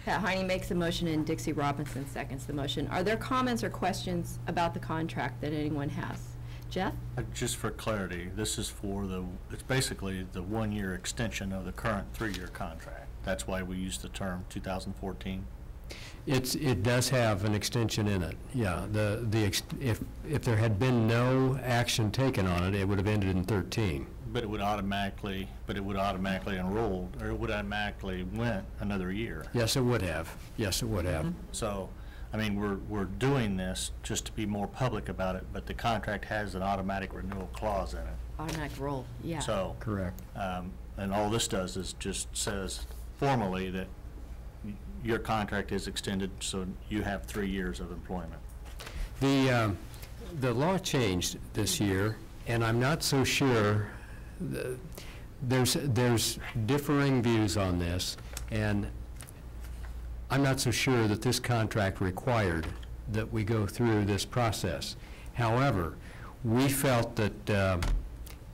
Heine makes the motion and Dixie Robinson seconds the motion. Are there comments or questions about the contract that anyone has? Jeff? Just for clarity, this is for it's basically the one-year extension of the current 3-year contract. That's why we use the term 2014. It does have an extension in it, yeah. If there had been no action taken on it, it would have ended in 13. But it would automatically enroll, or it would automatically went another year. Yes, it would have. Yes, it would have. So, I mean, we're doing this just to be more public about it, but the contract has an automatic renewal clause in it. Automatic roll, yeah. So, Correct. and all this does is just says formally that your contract is extended, so you have 3 years of employment. The law changed this year, and I'm not so sure. There's differing views on this, and I'm not so sure that this contract required that we go through this process. However, we felt that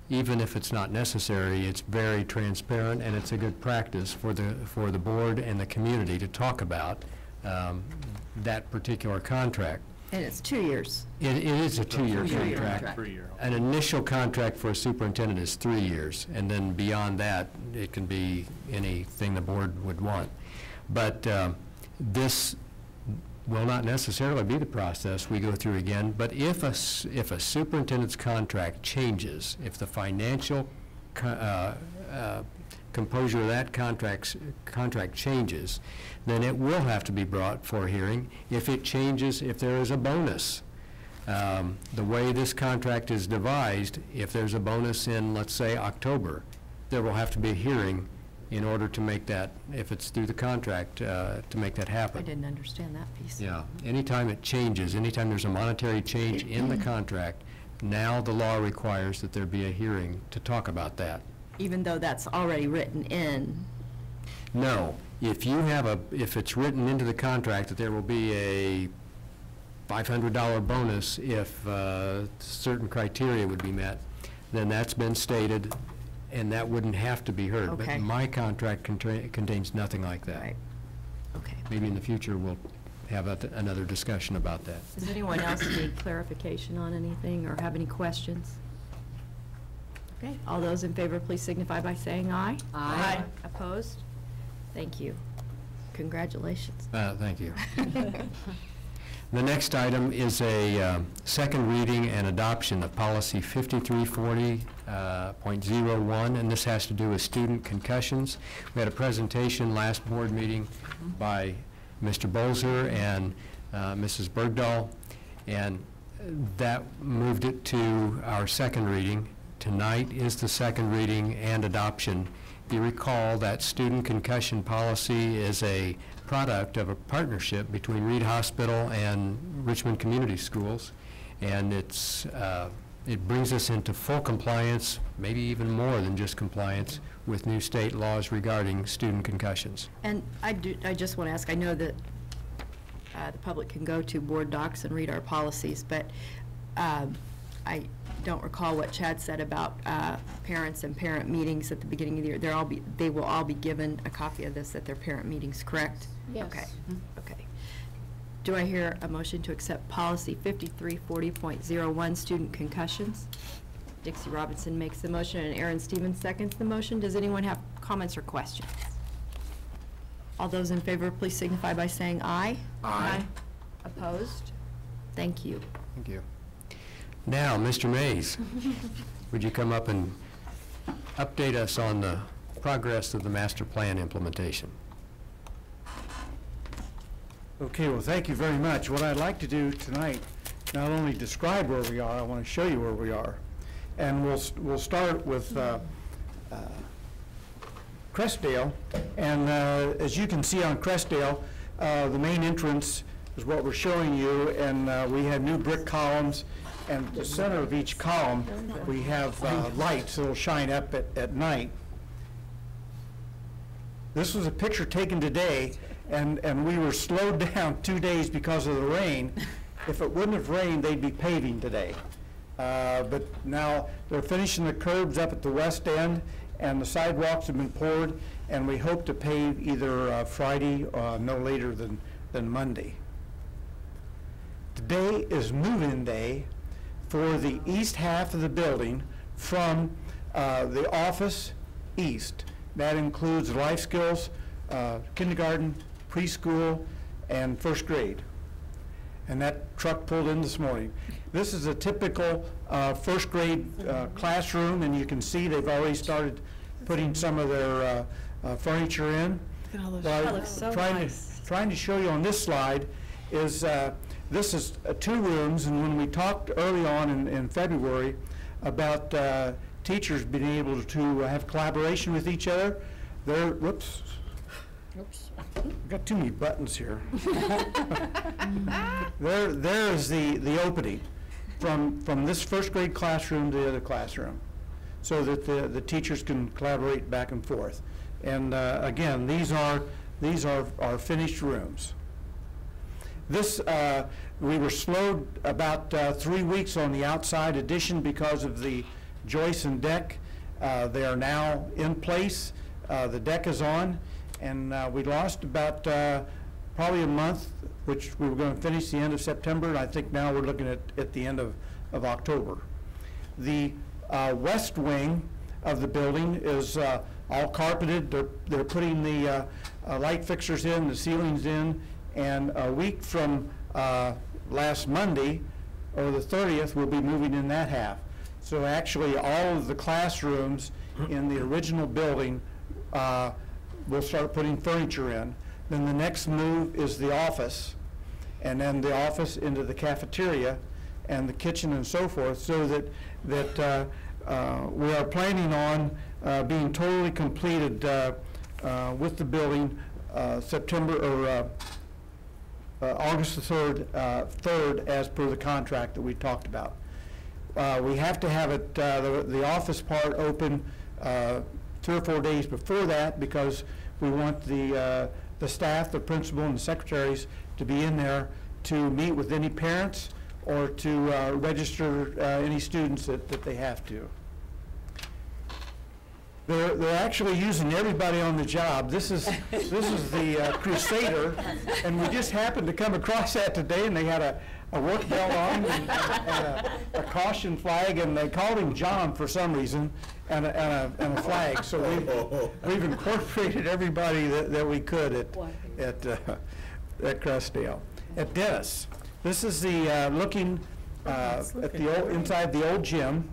even if it's not necessary, it's very transparent, and it's a good practice for the board and the community to talk about that particular contract. And it's 2 years. It is a 2-year Two-year contract. 3-year. An initial contract for a superintendent is 3 years, and then beyond that, it can be anything the board would want. But this will not necessarily be the process we go through again, but if a superintendent's contract changes, if the financial composure of that contract changes, then it will have to be brought for hearing. If it changes, if there is a bonus, the way this contract is devised, if there's a bonus in, let's say, October, there will have to be a hearing in order to make that, if it's through the contract, to make that happen. I didn't understand that piece. Yeah, anytime it changes, anytime there's a monetary change in the contract, now the law requires that there be a hearing to talk about that. Even though that's already written in. No, if it's written into the contract that there will be a $500 bonus if certain criteria would be met, then that's been stated, and that wouldn't have to be heard. Okay. But my contract contains nothing like that. Right. Okay. Maybe in the future, we'll have another discussion about that. Does anyone else need clarification on anything or have any questions? Okay, all those in favor, please signify by saying aye. Aye. Opposed? Thank you. Congratulations. Thank you. The next item is a second reading and adoption of policy 5340.01, and this has to do with student concussions. We had a presentation last board meeting by Mr. Bolzer and Mrs. Bergdahl, and that moved it to our second reading. Tonight is the second reading and adoption. You recall that student concussion policy is a product of a partnership between Reed Hospital and Richmond Community Schools, and it brings us into full compliance, maybe even more than just compliance, with new state laws regarding student concussions. And I just want to ask, I know that the public can go to board docs and read our policies, but I don't recall what Chad said about parents and parent meetings at the beginning of the year. They will all be given a copy of this at their parent meetings, correct? Yes. Okay. Okay. Do I hear a motion to accept policy 5340.01, student concussions? Dixie Robinson makes the motion and Aaron Stevens seconds the motion. Does anyone have comments or questions? All those in favor, please signify by saying aye. Aye. Opposed? Thank you. Thank you. Now, Mr. Mays, would you come up and update us on the progress of the master plan implementation? Okay, well, thank you very much. What I'd like to do tonight, not only describe where we are, I want to show you where we are. And we'll start with Crestdale. And as you can see on Crestdale, the main entrance is what we're showing you, and we have new brick columns, and the center of each column, we have lights that'll shine up at night. This was a picture taken today, and we were slowed down 2 days because of the rain. If it wouldn't have rained, they'd be paving today. But now they're finishing the curbs up at the west end, and the sidewalks have been poured, and we hope to pave either Friday or no later than Monday. Today is move-in day for the east half of the building from the office east. That includes life skills, kindergarten, preschool, and first grade. And that truck pulled in this morning. This is a typical first grade classroom, and you can see they've already started putting some of their furniture in. That looks so nice. Trying to show you on this slide is this is 2 rooms, and when we talked early on in February about teachers being able to have collaboration with each other, whoops. I've got too many buttons here. There is the opening from this first grade classroom to the other classroom, so that the teachers can collaborate back and forth. And again, these are our finished rooms. This we were slowed about 3 weeks on the outside addition because of the joists and deck. They are now in place. The deck is on. And we lost about probably a month, which we were going to finish the end of September, and I think now we're looking at the end of October. The west wing of the building is all carpeted. They're putting the light fixtures in, the ceilings in, and a week from last Monday, or the 30th, we'll be moving in that half. So actually, all of the classrooms in the original building we'll start putting furniture in. Then the next move is the office, and then the office into the cafeteria and the kitchen and so forth, so that we are planning on being totally completed with the building September or August the 3rd as per the contract that we talked about. We have to have it, the office part open 3 or 4 days before that, because we want the staff, the principal, and the secretaries to be in there to meet with any parents or to register any students that they have to. They're actually using everybody on the job. This is the Crusader, and we just happened to come across that today, and they had a work belt on and a caution flag, and they called him John for some reason, and a flag. So we've incorporated everybody that we could at Crestdale. At Dennis, this is the looking at the inside the old gym.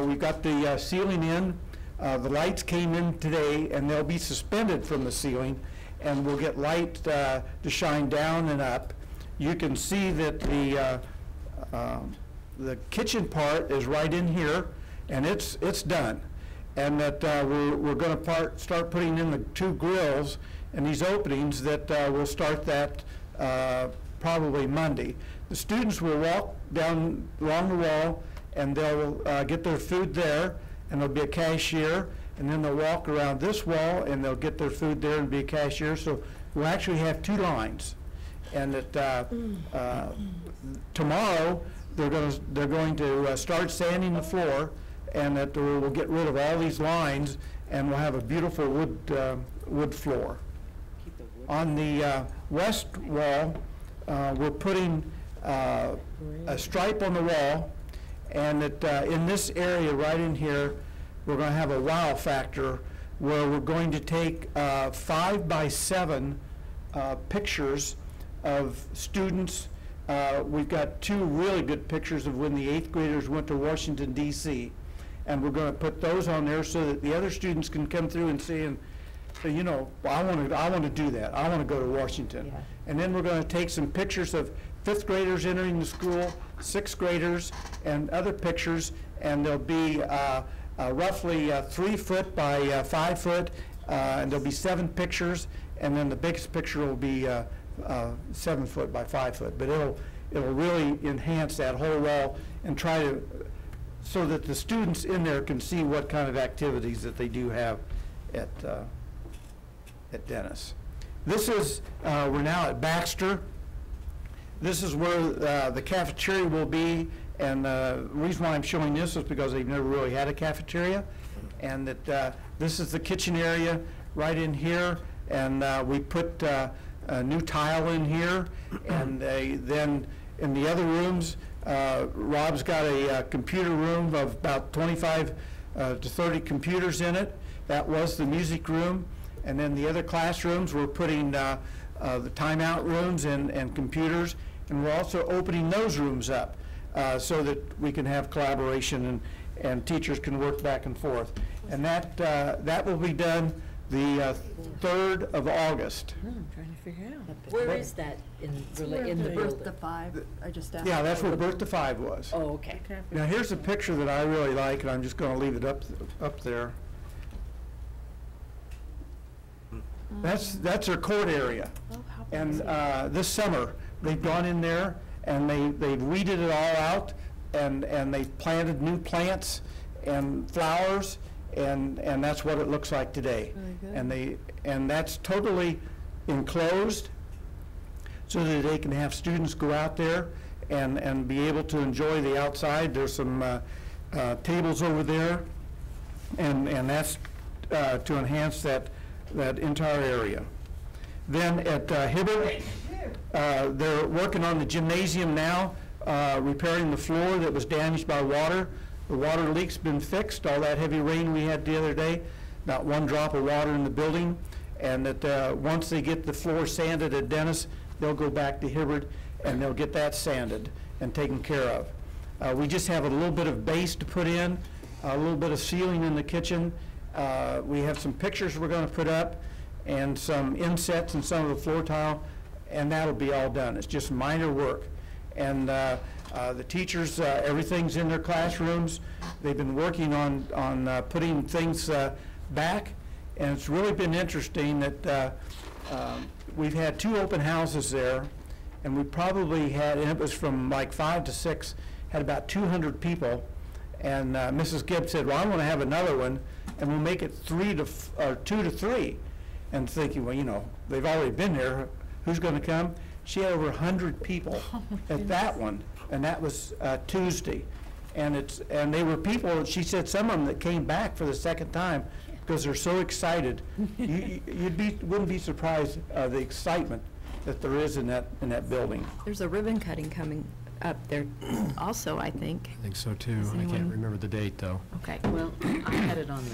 We've got the ceiling in. The lights came in today, and they'll be suspended from the ceiling, and we'll get light to shine down and up. You can see that the kitchen part is right in here, and it's done. And that we're going to start putting in the 2 grills and these openings that we'll start that probably Monday. The students will walk down along the wall, and they'll get their food there, and there'll be a cashier, and then they'll walk around this wall, and they'll get their food there and be a cashier. So we'll actually have 2 lines. And that tomorrow they're going to start sanding the floor, and that we'll get rid of all these lines, and we'll have a beautiful wood floor. On the west wall, we're putting a stripe on the wall, and that in this area right in here, we're going to have a wow factor where we're going to take 5 by 7 pictures of students. We've got 2 really good pictures of when the 8th graders went to Washington, D.C., and we're going to put those on there so that the other students can come through and see and say, you know, well, I want to do that. I want to go to Washington. Yeah. And then we're going to take some pictures of 5th graders entering the school, 6th graders, and other pictures, and there'll be roughly 3 foot by 5 foot, and there'll be 7 pictures, and then the biggest picture will be 7 foot by 5 foot. But it'll really enhance that whole wall and try to, so that the students in there can see what kind of activities that they do have at Dennis. This is, we're now at Baxter. This is where the cafeteria will be, and the reason why I'm showing this is because they've never really had a cafeteria, and that this is the kitchen area right in here, and we put a new tile in here, and then in the other rooms, Rob's got a computer room of about 25 to 30 computers in it. That was the music room. And then the other classrooms, we're putting the timeout rooms and computers. And we're also opening those rooms up so that we can have collaboration and teachers can work back and forth. And that will be done the 3rd of August. I'm trying to figure out. Where is that in the building? Birth to 5, I just asked. Yeah, that's where Birth to 5 was. Oh, okay. Now here's a picture that I really like, and I'm just going to leave it up there. That's their court area. And this summer, they've gone in there and they've weeded it all out, and they've planted new plants and flowers, and that's what it looks like today. And that's totally enclosed so that they can have students go out there and be able to enjoy the outside. There's some tables over there, and that's to enhance that entire area. Then at Hibbert, they're working on the gymnasium now, repairing the floor that was damaged by water. The water leak's been fixed. All that heavy rain we had the other day, not one drop of water in the building. And that once they get the floor sanded at Dennis, they'll go back to Hibbert and they'll get that sanded and taken care of. We just have a little bit of base to put in, a little bit of ceiling in the kitchen. We have some pictures we're going to put up and some insets and some of the floor tile, and that'll be all done. It's just minor work. And the teachers, everything's in their classrooms. They've been working on putting things back, and it's really been interesting that we've had 2 open houses there, and we probably had, and it was from like 5 to 6, had about 200 people. And Mrs. Gibbs said, well, I want to have another one, and we'll make it 2 to 3. And thinking, well, you know, they've already been there. Who's going to come? She had over 100 people at that one, and that was Tuesday. And they were people, she said, some of them that came back for the second time because they're so excited. Wouldn't be surprised the excitement that there is in that building. There's a ribbon cutting coming up there also, I think. I think so too. Does I can't anyone- remember the date, though. Okay. Well, I had it on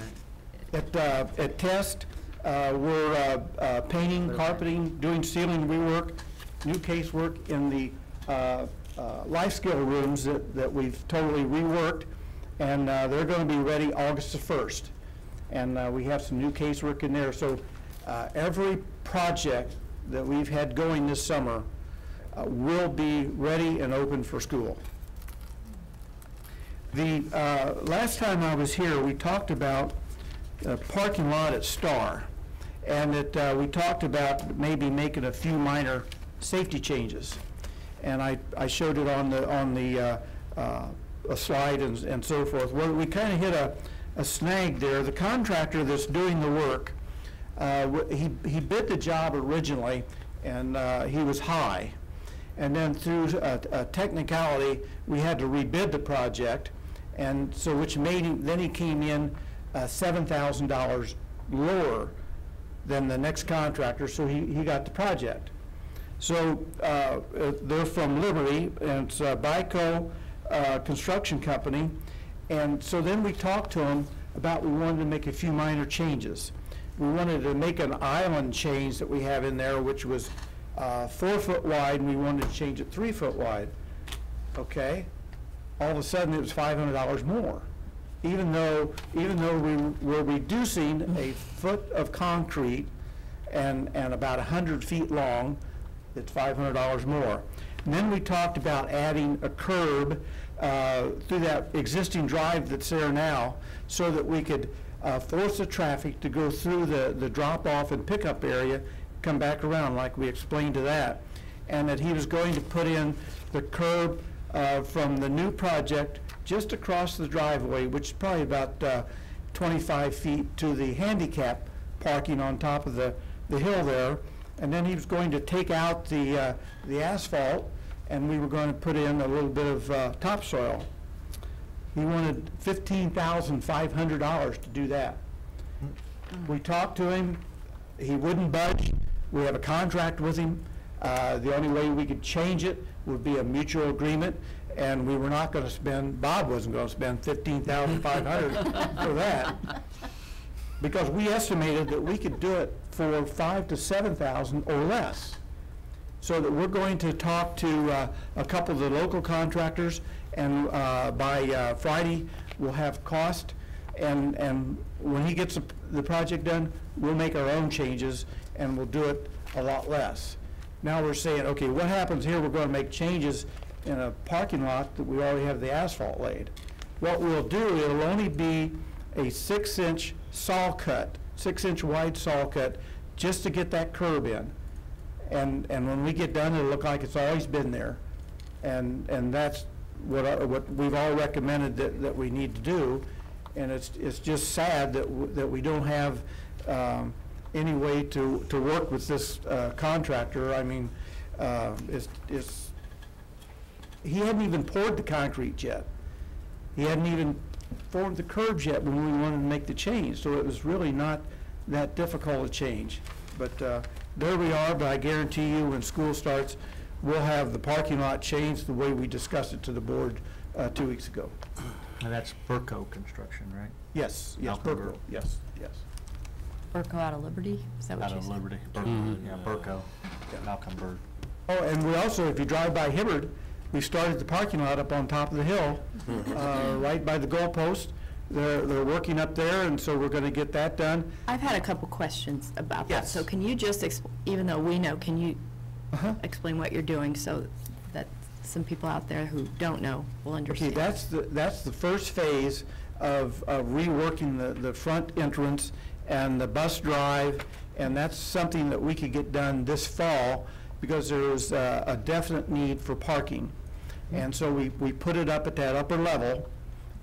that. At Test, we're painting, carpeting, doing ceiling rework, new casework in the life skill rooms that we've totally reworked, and they're going to be ready August the 1st. And we have some new casework in there. So every project that we've had going this summer will be ready and open for school. The last time I was here, we talked about the parking lot at Star, and that we talked about maybe making a few minor safety changes. And I showed it on the a slide and so forth. Well, we kind of hit a snag there. The contractor that's doing the work, he bid the job originally, and he was high. And then through a technicality, we had to rebid the project, and so which made him, then he came in $7,000 lower than the next contractor, so he got the project. So they're from Liberty, and it's a Bico construction company. And so then we talked to them about we wanted to make a few minor changes. We wanted to make an island change that we have in there, which was 4 foot wide, and we wanted to change it 3 foot wide. Okay? All of a sudden, it was $500 more. Even though we were reducing a foot of concrete and about 100 feet long, it's $500 more. And then we talked about adding a curb through that existing drive that's there now, so that we could force the traffic to go through the drop-off and pickup area, come back around, like we explained to that. And that he was going to put in the curb from the new project just across the driveway, which is probably about 25 feet to the handicap parking on top of the hill there. And then he was going to take out the asphalt, and we were going to put in a little bit of topsoil. He wanted $15,500 to do that. We talked to him. He wouldn't budge. We have a contract with him. The only way we could change it would be a mutual agreement, and we were not going to spend, Bob wasn't going to spend $15,500 for that, because we estimated that we could do it for $5,000 to $7,000 or less. So that we're going to talk to a couple of the local contractors, and by Friday we'll have cost, and when he gets the project done, we'll make our own changes and we'll do it a lot less. Now we're saying, okay, what happens here? We're going to make changes in a parking lot that we already have the asphalt laid. What we'll do, it'll only be a 6-inch saw cut, 6-inch wide saw cut, just to get that curb in. And when we get done, it'll look like it's always been there. And that's what we've all recommended that we need to do. And it's just sad that we don't have any way to work with this contractor. I mean, he hadn't even poured the concrete yet. He hadn't even formed the curbs yet when we wanted to make the change. So it was really not that difficult a change. But there we are, but I guarantee you when school starts, we'll have the parking lot changed the way we discussed it to the board 2 weeks ago. And that's Burco Construction, right? Yes, Malcolm Burco, Burke. yes. Burco out of Liberty, is that what Out you of said? Liberty. Yeah, Burco, Malcolm Burke. Oh, and we also, if you drive by Hibbard, we started the parking lot up on top of the hill, right by the goalpost. They're working up there, and so we're going to get that done. I've had a couple questions about that. Yes. So can you just, even though we know, can you explain what you're doing so that some people out there who don't know will understand? Okay, that's the first phase of reworking the front entrance and the bus drive, and that's something that we could get done this fall because there's a definite need for parking. And so we put it up at that upper level,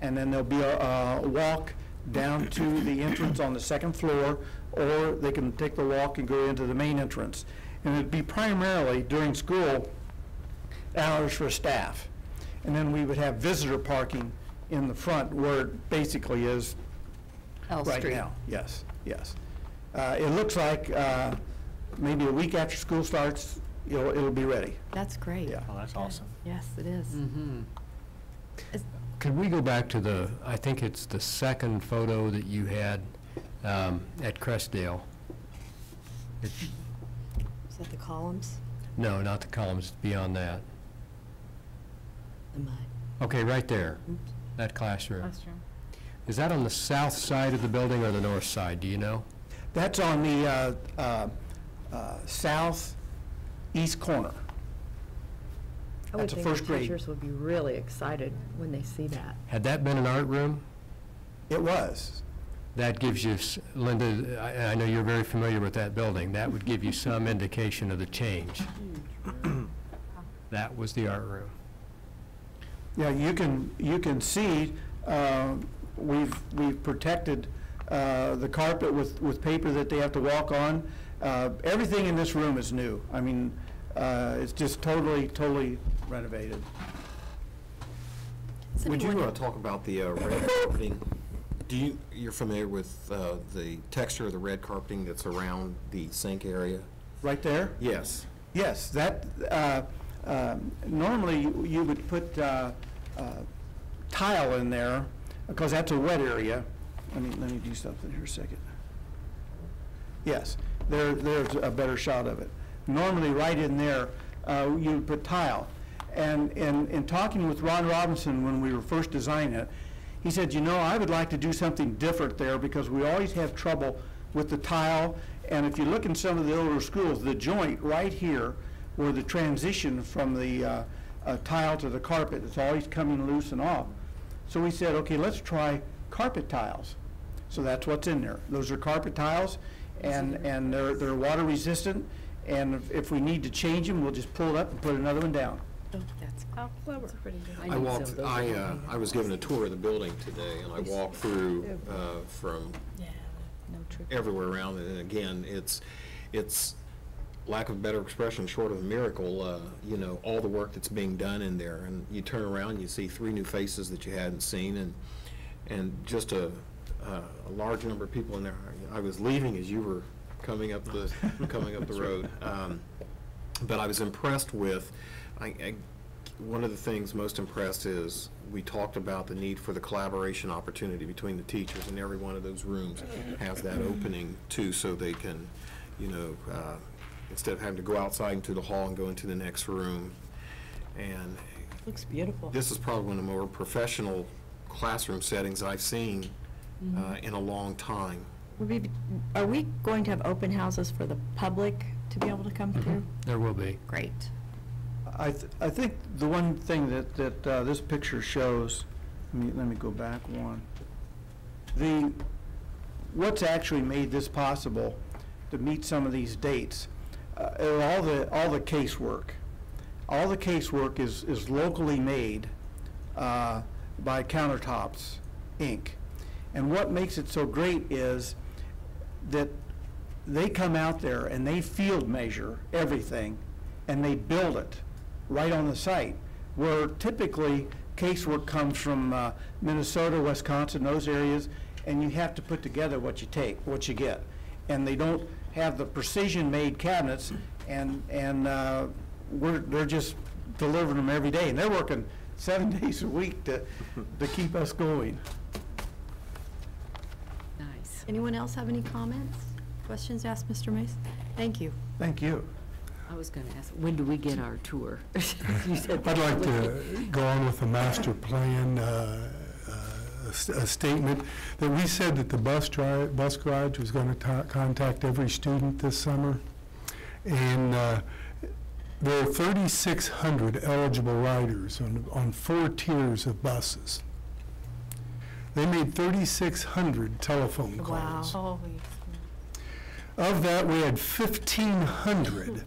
and then there'll be a walk down to the entrance on the second floor, or they can take the walk and go into the main entrance. And it'd be primarily during school hours for staff. And then we would have visitor parking in the front where it basically is L right Street. now. Yes, yes. It looks like maybe a week after school starts, it'll be ready. That's great. Yeah. Oh, that's awesome. Yes, it is. Could we go back to I think it's the second photo that you had at Crestdale? Is that the columns? No, not the columns, beyond that. The mud. Okay, right there, that classroom. Is that on the south side of the building or the north side, do you know? That's on the southeast corner. I would That's a think first the grade. teachers would be really excited when they see that. Had that been an art room? It was. That gives you, Linda, I know you're very familiar with that building, that would give you some indication of the change. That was the art room. Yeah, you can see we've protected the carpet with paper that they have to walk on. Everything in this room is new. I mean, it's just totally renovated. Would you talk about the red carpeting? You're familiar with the texture of the red carpeting that's around the sink area? Right there? Yes. Yes, that, normally you would put tile in there, because that's a wet area. Let me do something here a second. Yes, there's a better shot of it. Normally, right in there, you would put tile. And in talking with Ron Robinson when we were first designing it, he said, you know, I would like to do something different there because we always have trouble with the tile. And if you look in some of the older schools, the joint right here, where the transition from the tile to the carpet, it's always coming loose and off. So we said, okay, let's try carpet tiles. So that's what's in there. Those are carpet tiles, and they're water resistant. And if we need to change them, we'll just pull it up and put another one down. Oh, that's clever. Pretty good. I was given a tour of the building today, and I walked through from everywhere around it. And again, it's lack of a better expression, short of a miracle, you know, all the work that's being done in there. And you turn around, you see 3 new faces that you hadn't seen, and just a large number of people in there. I was leaving as you were coming up the road, but I was impressed with. One of the things most impressed is we talked about the need for the collaboration opportunity between the teachers, and every one of those rooms has that opening too, so they can, you know, instead of having to go outside into the hall and go into the next room. And Looks beautiful. this is probably one of the more professional classroom settings I've seen in a long time. Are we going to have open houses for the public to be able to come through? There will be. Great. I think the one thing that this picture shows, let me go back one. What's actually made this possible to meet some of these dates are all the casework. All the casework is locally made by Countertops, Inc. And what makes it so great is that they come out there and they field measure everything and they build it right on the site, where typically casework comes from Minnesota, Wisconsin, those areas, and you have to put together what you get. And they don't have the precision-made cabinets, and they're just delivering them every day. And they're working 7 days a week to keep us going. Nice. Anyone else have any comments, questions? Ask Mr. Mace. Thank you. Thank you. I was going to ask, when do we get our tour? You said I'd like to go on with the master plan, a statement that we said that the bus garage was going to contact every student this summer. And there are 3,600 eligible riders on 4 tiers of buses. They made 3,600 telephone calls. Wow. Of that, we had 1,500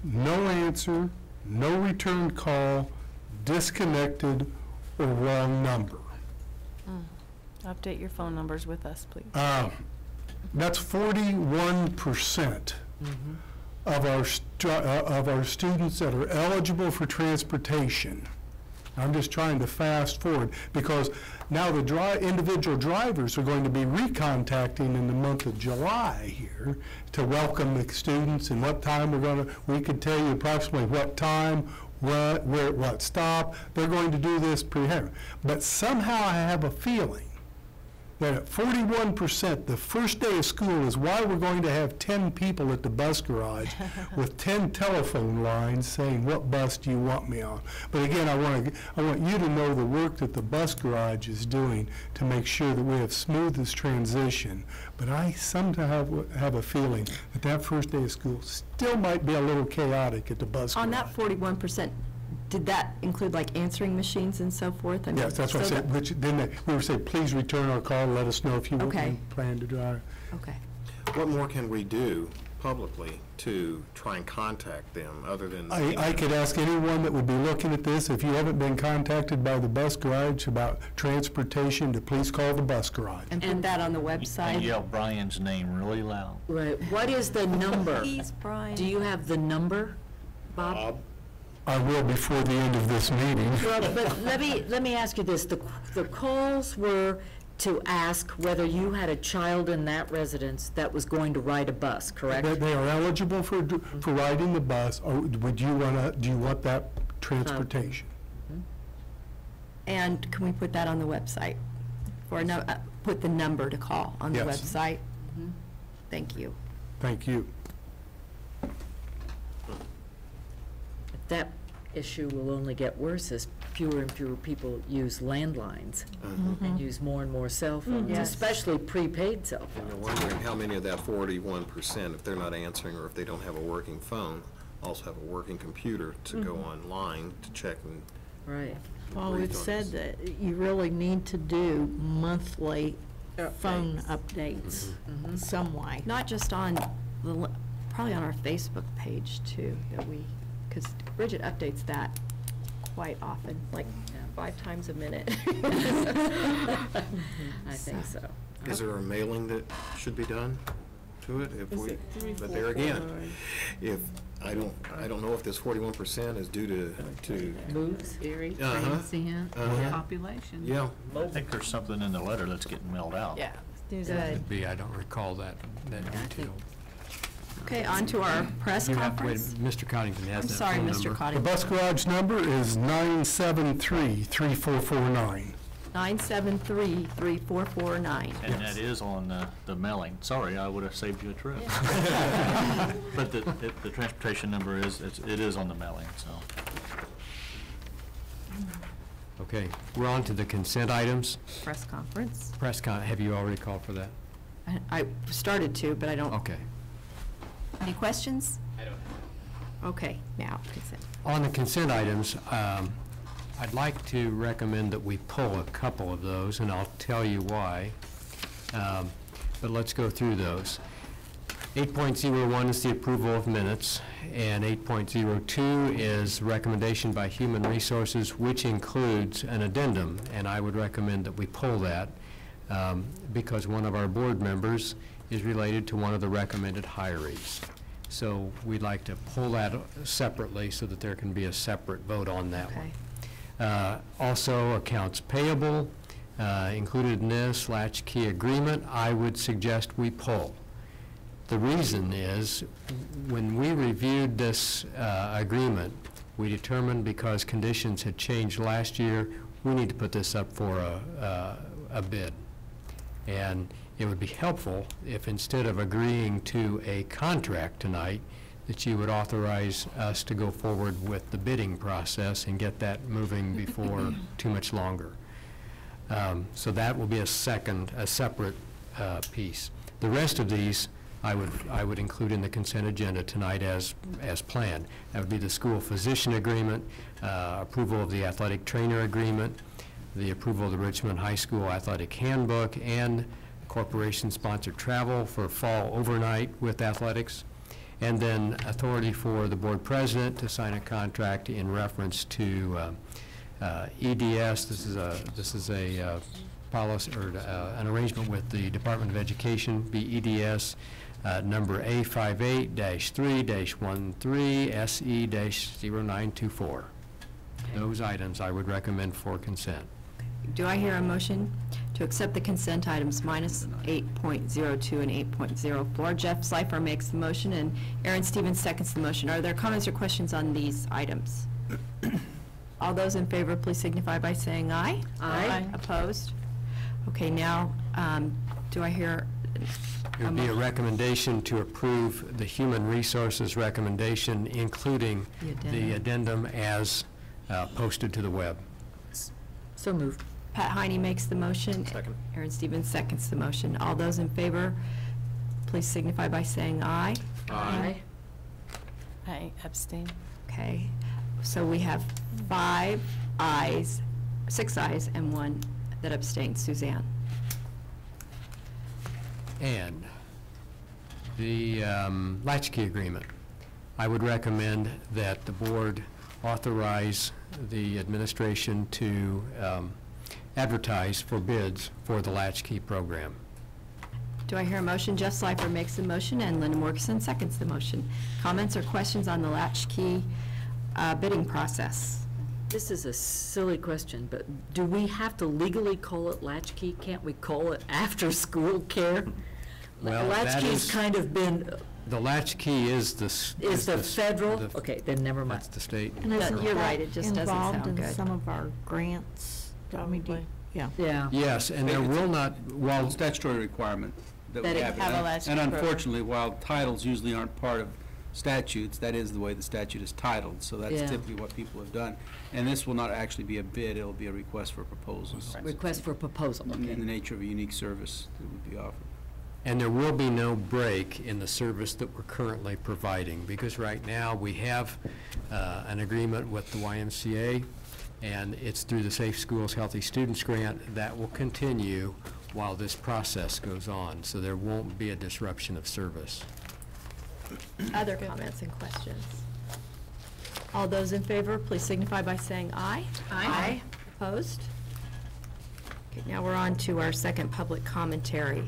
no answer, no return call, disconnected, or wrong number. Update your phone numbers with us, please. That's 41% of our students that are eligible for transportation. I'm just trying to fast forward because now the individual drivers are going to be recontacting in the month of July here to welcome the students and what time we could tell you approximately what time, what stop. They're going to do this pre-hearing. But somehow I have a feeling that at 41%, the first day of school is why we're going to have 10 people at the bus garage with 10 telephone lines saying, what bus do you want me on? But again, I want you to know the work that the bus garage is doing to make sure that we have smoothest transition. But I sometimes have a feeling that that first day of school still might be a little chaotic at the bus garage. On that 41%, did that include like answering machines and so forth? Yes, that's what I said. Which then we were saying, please return our call. Let us know if you plan to drive. Okay. What more can we do publicly to try and contact them other than? I could ask anyone that would be looking at this, if you haven't been contacted by the bus garage about transportation, to please call the bus garage. And put that on the website? And yell Brian's name really loud. Right. What is the number? Please, Brian. Do you have the number, Bob? I will before the end of this meeting. Well, but let me ask you this. The calls were to ask whether you had a child in that residence that was going to ride a bus, correct? They are eligible for riding the bus, or do you want that transportation? And can we put that on the website? Or no, put the number to call on the Yes. website? Thank you. Thank you. That issue will only get worse as fewer and fewer people use landlines and use more and more cell phones, Yes. especially prepaid cell And phones. you're wondering how many of that 41%, if they're not answering or if they don't have a working phone, also have a working computer to go online to check and Right. Well, we've brief on said this. that you really need to do monthly phone updates some way. Not just on, probably on our Facebook page too, that we, because Bridget updates that quite often, like 5 times a minute. I think so. Is there a mailing that should be done to it? If Is we, it but there again, if, I don't know if this 41% is due to, Moves? Very Uh-huh. transient Uh-huh. population. yeah. I think there's something in the letter that's getting mailed out. Yeah. Good. Could be, I don't recall that detail. Okay, on to our press You have, wait, conference. Mr. Coddington has I'm that sorry, phone Mr. number. The Cotting. bus garage number is 973-3449. 973-3449. And that is on the mailing. Sorry, I would have saved you a trip. But the transportation number is, it is on the mailing, so. Okay, we're on to the consent items. Press conference. Have you already called for that? I started to, but I don't. Okay. Any questions? I don't. Okay, now, consent. On the consent items, I'd like to recommend that we pull a couple of those, and I'll tell you why. But let's go through those. 8.01 is the approval of minutes, and 8.02 is recommendation by Human Resources, which includes an addendum, and I would recommend that we pull that because one of our board members is related to one of the recommended hirees. So we'd like to pull that separately so that there can be a separate vote on that one. Okay. Also, accounts payable, included in this latchkey agreement, I would suggest we pull. The reason is, when we reviewed this agreement, we determined because conditions had changed last year, we need to put this up for a bid. And it would be helpful if instead of agreeing to a contract tonight, that you would authorize us to go forward with the bidding process and get that moving before too much longer. So that will be a separate piece. The rest of these, I would include in the consent agenda tonight as planned. That would be the school physician agreement, approval of the athletic trainer agreement, the approval of the Richmond High School athletic handbook, and corporation-sponsored travel for fall overnight with athletics, and then authority for the board president to sign a contract in reference to EDS. This is a policy or an arrangement with the Department of Education, BEDS, number A58-3-13 SE-0924. Those items I would recommend for consent. Do I hear a motion to accept the consent items minus 8.02 and 8.04? Jeff Slifer makes the motion, and Aaron Stevens seconds the motion. Are there comments or questions on these items? All those in favor, please signify by saying aye. Aye. Opposed? Okay, now, do I hear? It would be a recommendation to approve the Human Resources recommendation, including the addendum as posted to the web. So moved. Pat Heine makes the motion. Second. Aaron Stevens seconds the motion. All those in favor, please signify by saying aye. Aye. I abstain. Okay, so we have 5 ayes, 6 ayes, and 1 that abstains. Suzanne? And the latchkey agreement, I would recommend that the board authorize the administration to advertise for bids for the latchkey program. Do I hear a motion? Jeff Slifer makes the motion, and Linda Morrison seconds the motion. Comments or questions on the latchkey bidding process? This is a silly question, but do we have to legally call it latchkey? Can't we call it after-school care? Well, that Latchkey's is- kind of been, The latchkey is the... is the federal? Okay, then never mind. That's the state. And isn't You're that right, it just doesn't sound involved in good. some of our grants? I mean, Probably. yeah. Yeah. Yes, and there will not, while, Statutory requirement that we That it have. have a latchkey And program. unfortunately, while titles usually aren't part of statutes, that is the way the statute is titled, so that's Yeah. typically what people have done. And this will not actually be a bid, it'll be a request for proposals. Request for proposal, In okay. the nature of a unique service that would be offered. and there will be no break in the service that we're currently providing, because right now, we have an agreement with the YMCA, and it's through the Safe Schools Healthy Students Grant that will continue while this process goes on, so there won't be a disruption of service. Other comments and questions? All those in favor, please signify by saying aye. Aye. Opposed? Okay, now we're on to our second public commentary.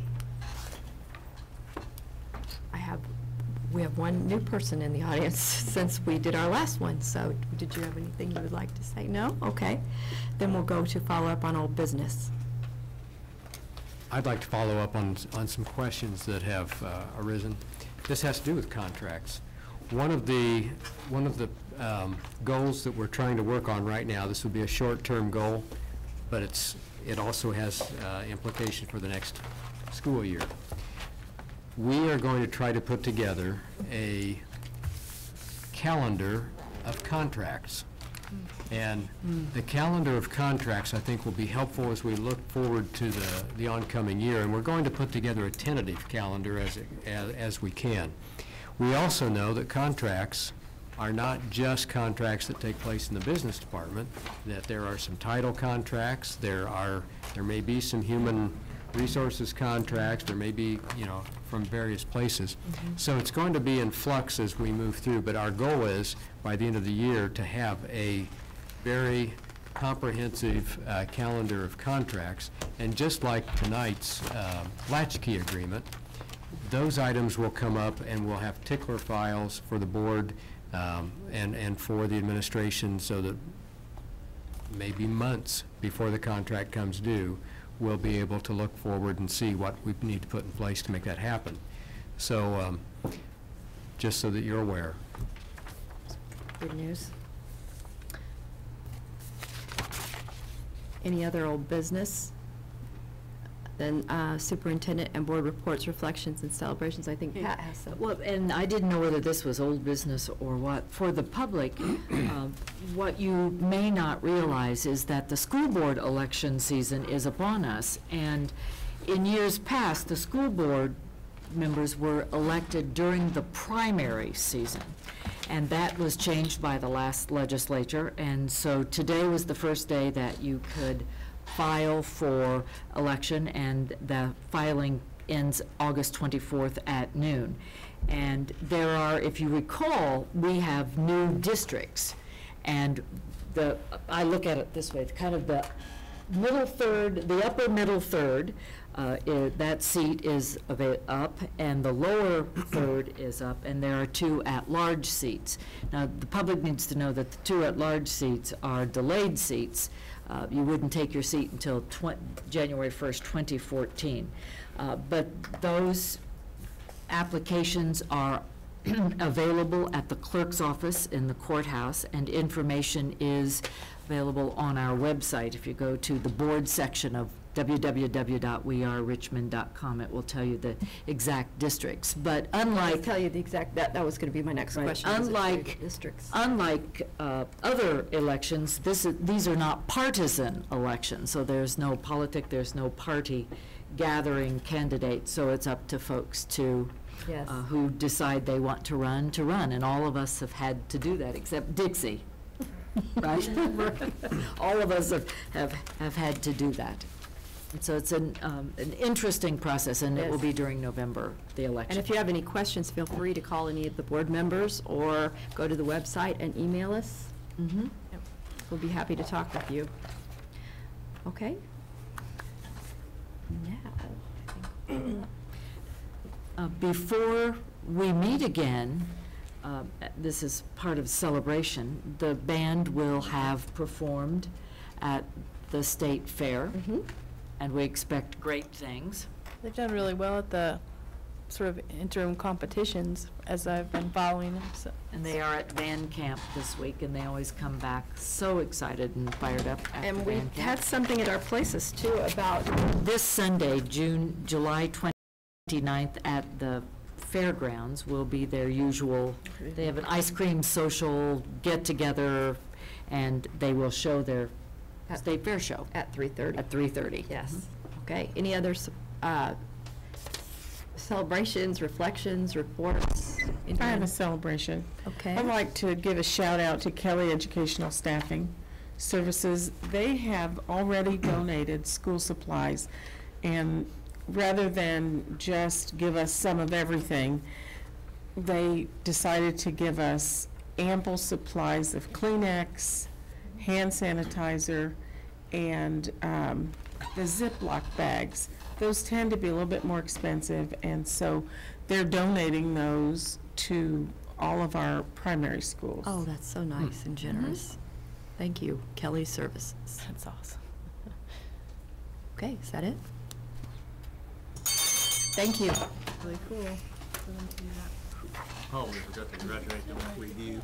We have one new person in the audience since we did our last one, so did you have anything you would like to say? No? Okay. Then we'll go to follow up on old business. I'd like to follow up on some questions that have arisen. This has to do with contracts. One of the goals that we're trying to work on right now, this would be a short-term goal, but it also has implication for the next school year. We are going to try to put together a calendar of contracts. And the calendar of contracts, I think, will be helpful as we look forward to the oncoming year. And we're going to put together a tentative calendar as we can. We also know that contracts are not just contracts that take place in the business department, that there are some title contracts, there may be some human resources contracts, there may be, from various places. So it's going to be in flux as we move through, but our goal is, by the end of the year, to have a very comprehensive calendar of contracts. And just like tonight's latchkey agreement, those items will come up and we'll have tickler files for the board and for the administration, so that maybe months before the contract comes due, we'll be able to look forward and see what we need to put in place to make that happen. So, just so that you're aware. Good news. Any other old business? Then superintendent and board reports, reflections, and celebrations. I think Pat has some. Well, and I didn't know whether this was old business or what. For the public, what you may not realize is that the school board election season is upon us. And in years past, the school board members were elected during the primary season. And that was changed by the last legislature. And so today was the first day that you could file for election, and the filing ends August 24th at noon. And there are, if you recall, we have new districts. And I look at it this way, kind of the middle third, the upper middle third, that seat is up, and the lower third is up, and there are two at-large seats. Now, the public needs to know that the two at-large seats are delayed seats. You wouldn't take your seat until January 1st, 2014. But those applications are available at the clerk's office in the courthouse, and information is available on our website. If you go to the board section of www.wearerichmond.com, it will tell you the exact districts. But I'll tell you the exact, that was going to be my next Right. question. is it Unlike- districts. Unlike other elections, these are not partisan elections, so there's no politic, there's no party gathering candidates, so it's up to folks to, Yes. who decide they want to run, and all of us have had to do that, except Dixie, right? All of us have had to do that. And so it's an interesting process, and it will Yes. be during November, the election. And if you have any questions, feel free to call any of the board members or go to the website and email us. Mhm. We'll be happy to talk with you. Okay? Now, Before we meet again, this is part of celebration. The band will have performed at the state fair, and we expect great things. They've done really well at the sort of interim competitions as I've been following them, so. And they are at band camp this week, and they always come back so excited and fired up after And we band camp. had something at our places too about, This Sunday, July 29th, at the fairgrounds will be their usual, they have an ice cream social get-together, and they will show their state fair show at 3:30. at 3:30. Yes. Okay. Any other celebrations, reflections, reports? I have a celebration. Okay. I'd like to give a shout out to Kelly Educational Staffing Services. They have already donated school supplies, and rather than just give us some of everything, they decided to give us ample supplies of Kleenex, hand sanitizer, and the Ziploc bags. Those tend to be a little bit more expensive, and so they're donating those to all of our primary schools. Oh, that's so nice and generous. Thank you, Kelly Services. That's awesome. Okay, is that it? Thank you. Really cool. Oh, we forgot to congratulate them with you.